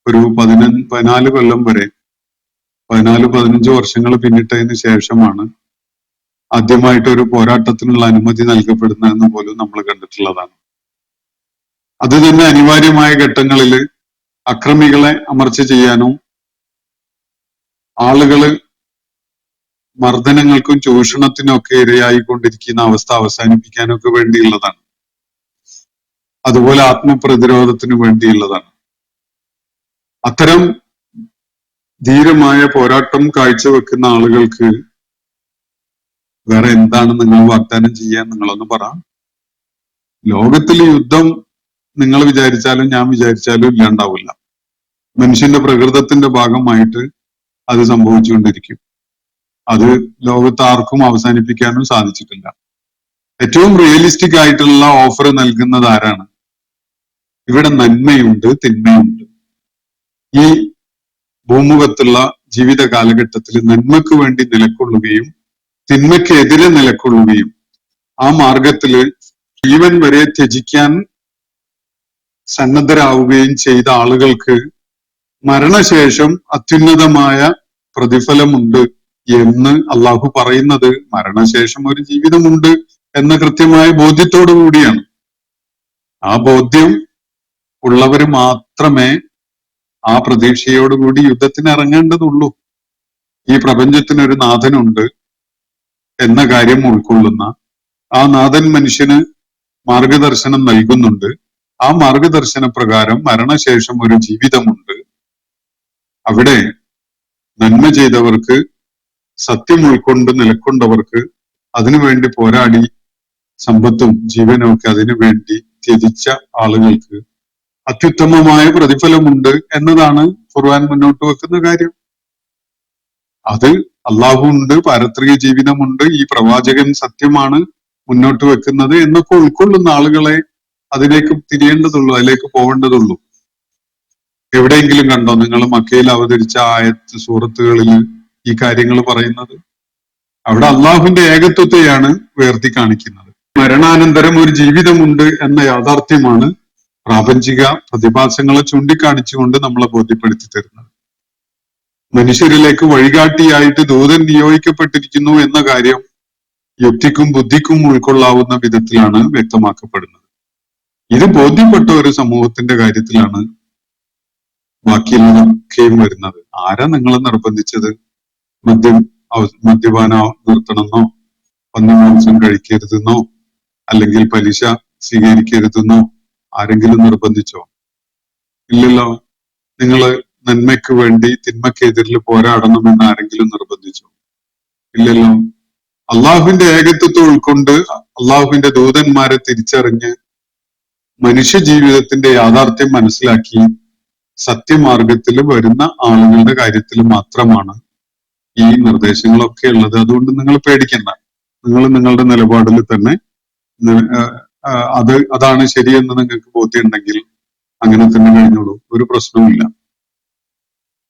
ഒരു 14 കൊല്ലം വരെ 14-15 വർഷങ്ങൾ പിന്നിട്ടതിന് ശേഷമാണ് ആദ്യമായിട്ട് ഒരു പോരാട്ടത്തിനുള്ള അനുമതി നൽകപ്പെടുന്നതെന്ന് പോലും നമ്മൾ കണ്ടിട്ടുള്ളതാണ്. അത് തന്നെ അനിവാര്യമായ ഘട്ടങ്ങളിൽ അക്രമികളെ അമർച്ച ചെയ്യാനും ആളുകള് മർദ്ദനങ്ങൾക്കും ചൂഷണത്തിനും ഒക്കെ ഇരയായിക്കൊണ്ടിരിക്കുന്ന അവസ്ഥ അവസാനിപ്പിക്കാനൊക്കെ വേണ്ടിയുള്ളതാണ്. അതുപോലെ ആത്മപ്രതിരോധത്തിന് വേണ്ടിയുള്ളതാണ്. അത്തരം ധീരമായ പോരാട്ടം കാഴ്ചവെക്കുന്ന ആളുകൾക്ക് വേറെ എന്താണ് നിങ്ങൾ വാഗ്ദാനം ചെയ്യാൻ? നിങ്ങളൊന്ന് പറ. ലോകത്തിൽ യുദ്ധം നിങ്ങൾ വിചാരിച്ചാലും ഞാൻ വിചാരിച്ചാലും ഇല്ലാണ്ടാവില്ല. മനുഷ്യന്റെ പ്രകൃതത്തിന്റെ ഭാഗമായിട്ട് അത് സംഭവിച്ചുകൊണ്ടിരിക്കും. അത് ലോകത്ത് ആർക്കും അവസാനിപ്പിക്കാനും സാധിച്ചിട്ടില്ല. ഏറ്റവും റിയലിസ്റ്റിക് ആയിട്ടുള്ള ഓഫർ നൽകുന്നത് ആരാണ്? ഇവിടെ നന്മയുണ്ട്, തിന്മയുണ്ട്. ഈ ഭൂമുഖത്തുള്ള ജീവിത കാലഘട്ടത്തിൽ നന്മയ്ക്ക് വേണ്ടി നിലകൊള്ളുകയും തിന്മയ്ക്കെതിരെ നിലകൊള്ളുകയും ആ മാർഗത്തില് ജീവൻ വരെ ത്യജിക്കാൻ സന്നദ്ധരാവുകയും ചെയ്ത ആളുകൾക്ക് മരണശേഷം അത്യുന്നതമായ പ്രതിഫലമുണ്ട് എന്ന് അള്ളാഹു പറയുന്നത് മരണശേഷം ഒരു ജീവിതമുണ്ട് എന്ന കൃത്യമായ ബോധ്യത്തോടു കൂടിയാണ്. ആ ബോധ്യം ഉള്ളവര് മാത്രമേ ആ പ്രതീക്ഷയോടുകൂടി യുദ്ധത്തിന് ഇറങ്ങേണ്ടതുള്ളൂ. ഈ പ്രപഞ്ചത്തിനൊരു നാഥനുണ്ട് എന്ന കാര്യം ഉൾക്കൊള്ളുന്ന ആ നാഥൻ മനുഷ്യന് മാർഗദർശനം നൽകുന്നുണ്ട്. ആ മാർഗദർശന പ്രകാരം മരണശേഷം ഒരു ജീവിതമുണ്ട്. അവിടെ നന്മ ചെയ്തവർക്ക്, സത്യം ഉൾക്കൊണ്ട് നിലക്കൊണ്ടവർക്ക്, അതിനുവേണ്ടി പോരാടി സമ്പത്തും ജീവനും ഒക്കെ അതിനു വേണ്ടി ത്യജിച്ച ആളുകൾക്ക് അത്യുത്തമമായ പ്രതിഫലമുണ്ട് എന്നതാണ് ഖുർആൻ മുന്നോട്ട് വെക്കുന്ന കാര്യം. അത് അള്ളാഹു ഉണ്ട്, പാരത്രിക ജീവിതമുണ്ട്, ഈ പ്രവാചകൻ സത്യമാണ് മുന്നോട്ട് വെക്കുന്നത് എന്നൊക്കെ ഉൾക്കൊള്ളുന്ന ആളുകളെ അതിലേക്ക് തിരിയേണ്ടതുള്ളൂ, അതിലേക്ക് പോവേണ്ടതുള്ളൂ. എവിടെയെങ്കിലും കണ്ടോ നിങ്ങൾ മക്കയിൽ അവതരിച്ച ആയത്ത് സൂറത്തുകളിൽ ഈ കാര്യങ്ങൾ പറയുന്നത്? അവിടെ അള്ളാഹുവിന്റെ ഏകത്വത്തെയാണ് ഉയർത്തി കാണിക്കുന്നത്. മരണാനന്തരം ഒരു ജീവിതമുണ്ട് എന്ന യാഥാർത്ഥ്യമാണ് പ്രാപഞ്ചിക പ്രതിഭാസങ്ങളെ ചൂണ്ടിക്കാണിച്ചുകൊണ്ട് നമ്മളെ ബോധ്യപ്പെടുത്തി തരുന്നത്. മനുഷ്യരിലേക്ക് വഴികാട്ടിയായിട്ട് ദൂതൻ നിയോഗിക്കപ്പെട്ടിരിക്കുന്നു എന്ന കാര്യം യുക്തിക്കും ബുദ്ധിക്കും ഉൾക്കൊള്ളാവുന്ന വിധത്തിലാണ് വ്യക്തമാക്കപ്പെടുന്നത്. ഇത് ബോധ്യപ്പെട്ട ഒരു സമൂഹത്തിന്റെ കാര്യത്തിലാണ് ബാക്കിയുള്ളതൊക്കെയും വരുന്നത്. ആരാ നിങ്ങളെ നിർബന്ധിച്ചത്? മദ്യപാനം നിർത്തണമെന്നോ, പന്നിമാംസം കഴിക്കരുതെന്നോ, അല്ലെങ്കിൽ പലിശ സ്വീകരിക്കരുതെന്നോ ആരെങ്കിലും നിർബന്ധിച്ചോ? ഇല്ലല്ലോ. നിങ്ങള് നന്മയ്ക്ക് വേണ്ടി തിന്മക്കെതിരിൽ പോരാടണമെന്ന് ആരെങ്കിലും നിർബന്ധിച്ചോ? ഇല്ലല്ലോ. അള്ളാഹുവിന്റെ ഏകത്വത്തെ ഉൾക്കൊണ്ട് അള്ളാഹുവിന്റെ ദൂതന്മാരെ തിരിച്ചറിഞ്ഞ് മനുഷ്യ ജീവിതത്തിന്റെ യാഥാർത്ഥ്യം മനസ്സിലാക്കി സത്യമാർഗത്തിൽ വരുന്ന ആളുകളുടെ കാര്യത്തിൽ മാത്രമാണ് ഈ നിർദ്ദേശങ്ങളൊക്കെ ഉള്ളത്. അതുകൊണ്ട് നിങ്ങൾ പേടിക്കണ്ട. നിങ്ങൾ നിങ്ങളുടെ നിലപാടിൽ തന്നെ അതാണ് ശരിയെന്ന് നിങ്ങൾക്ക് ബോധ്യമുണ്ടെങ്കിൽ അങ്ങനെ തന്നെ കഴിഞ്ഞോളൂ, ഒരു പ്രശ്നവുമില്ല.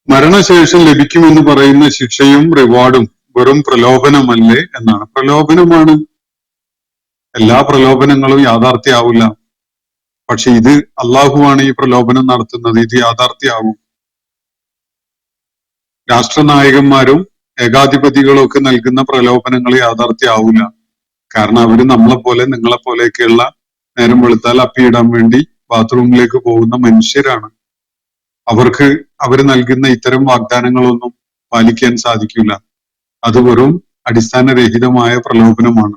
മരണശേഷം ലഭിക്കുമെന്ന് പറയുന്ന ശിക്ഷയും റിവാർഡും വെറും പ്രലോഭനമല്ലേ എന്നാണ്. പ്രലോഭനമാണ്. എല്ലാ പ്രലോഭനങ്ങളും യാഥാർത്ഥ്യമാവില്ല. പക്ഷെ ഇത് അള്ളാഹുവാണ് ഈ പ്രലോഭനം നടത്തുന്നത്. ഇത് യാഥാർത്ഥ്യമാവും. രാഷ്ട്രനായകന്മാരും ഏകാധിപതികളും ഒക്കെ നൽകുന്ന പ്രലോഭനങ്ങൾ യാഥാർത്ഥ്യമാവില്ല. കാരണം അവര് നമ്മളെ പോലെ നിങ്ങളെ പോലെയൊക്കെയുള്ള നേരം വെളുത്താൽ അപ്പിയിടാൻ വേണ്ടി ബാത്റൂമിലേക്ക് പോകുന്ന മനുഷ്യരാണ്. അവർക്ക് അവർ നൽകുന്ന ഇത്തരം വാഗ്ദാനങ്ങളൊന്നും പാലിക്കാൻ സാധിക്കില്ല. അത് വെറും അടിസ്ഥാനരഹിതമായ പ്രലോഭനമാണ്.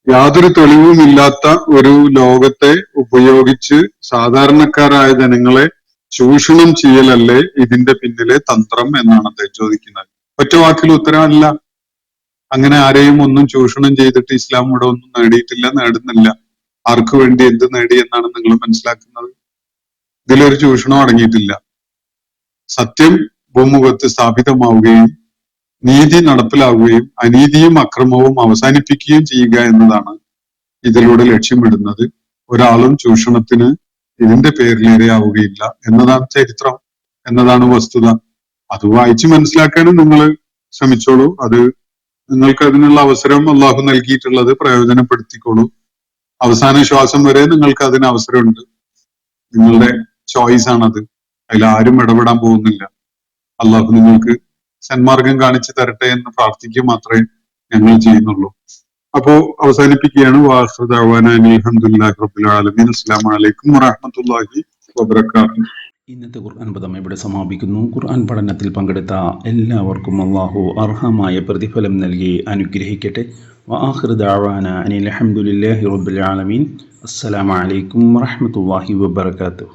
യാതൊരു തെളിവുമില്ലാത്ത ഒരു ലോകത്തെ ഉപയോഗിച്ച് സാധാരണക്കാരായ ജനങ്ങളെ ചൂഷണം ചെയ്യലല്ലേ ഇതിന്റെ പിന്നിലെ തന്ത്രം എന്നാണ് അദ്ദേഹം ചോദിക്കുന്നത്. ഒറ്റ വാക്കിൽ ഉത്തരമല്ല. അങ്ങനെ ആരെയും ഒന്നും ചൂഷണം ചെയ്തിട്ട് ഇസ്ലാം ഇവിടെ ഒന്നും നേടിയിട്ടില്ല, നേടുന്നില്ല. ആർക്കു വേണ്ടി എന്ത് നേടി എന്നാണ് നിങ്ങൾ മനസ്സിലാക്കുന്നത്? ഇതിലൊരു ചൂഷണം അടങ്ങിയിട്ടില്ല. സത്യം ഭൂമുഖത്ത് സ്ഥാപിതമാവുകയും നീതി നടപ്പിലാവുകയും അനീതിയും അക്രമവും അവസാനിപ്പിക്കുകയും ചെയ്യുക എന്നതാണ് ഇതിലൂടെ ലക്ഷ്യമിടുന്നത്. ഒരാളും ചൂഷണത്തിന് ഇതിന്റെ പേരിൽ ഇരയാവുകയില്ല എന്നതാണ് ചരിത്രം, എന്നതാണ് വസ്തുത. അത് വായിച്ച് മനസ്സിലാക്കാനും നിങ്ങൾ ശ്രമിച്ചോളൂ. അത് നിങ്ങൾക്ക് അതിനുള്ള അവസരം അള്ളാഹു നൽകിയിട്ടുള്ളത് പ്രയോജനപ്പെടുത്തിക്കോളൂ. അവസാന ശ്വാസം വരെ നിങ്ങൾക്ക് അതിന് അവസരമുണ്ട്. നിങ്ങളുടെ ചോയ്സ് ആണത്. അതിൽ ആരും ഇടപെടാൻ പോകുന്നില്ല. അള്ളാഹു നിങ്ങൾക്ക് സന്മാർഗം കാണിച്ചു തരട്ടെ എന്ന് പ്രാർത്ഥിക്കുക മാത്രമേ ഞങ്ങൾ ചെയ്യുന്നുള്ളൂ. അപ്പോ അവസാനിപ്പിക്കുകയാണ്. അൽഹംദുലില്ലാഹി റബ്ബിൽ ആലമീൻ. അസ്സലാമു അലൈക്കും വറഹ്മത്തുള്ളാഹി വബറകാതുഹു. ഇന്നത്തെ ഖുർആൻ പദം ഇവിടെ സമാപിക്കുന്നു. ഖുർആൻ പഠനത്തിൽ പങ്കെടുത്ത എല്ലാവർക്കും അല്ലാഹു അർഹമായ പ്രതിഫലം നൽകി അനുഗ്രഹിക്കട്ടെ. വആഖിറു ദഅവാന അനിൽ ഹംദുലില്ലാഹി റബ്ബിൽ ആലമീൻ. അസ്സലാമു അലൈക്കും വറഹ്മത്തുള്ളാഹി വബറകാതുഹു.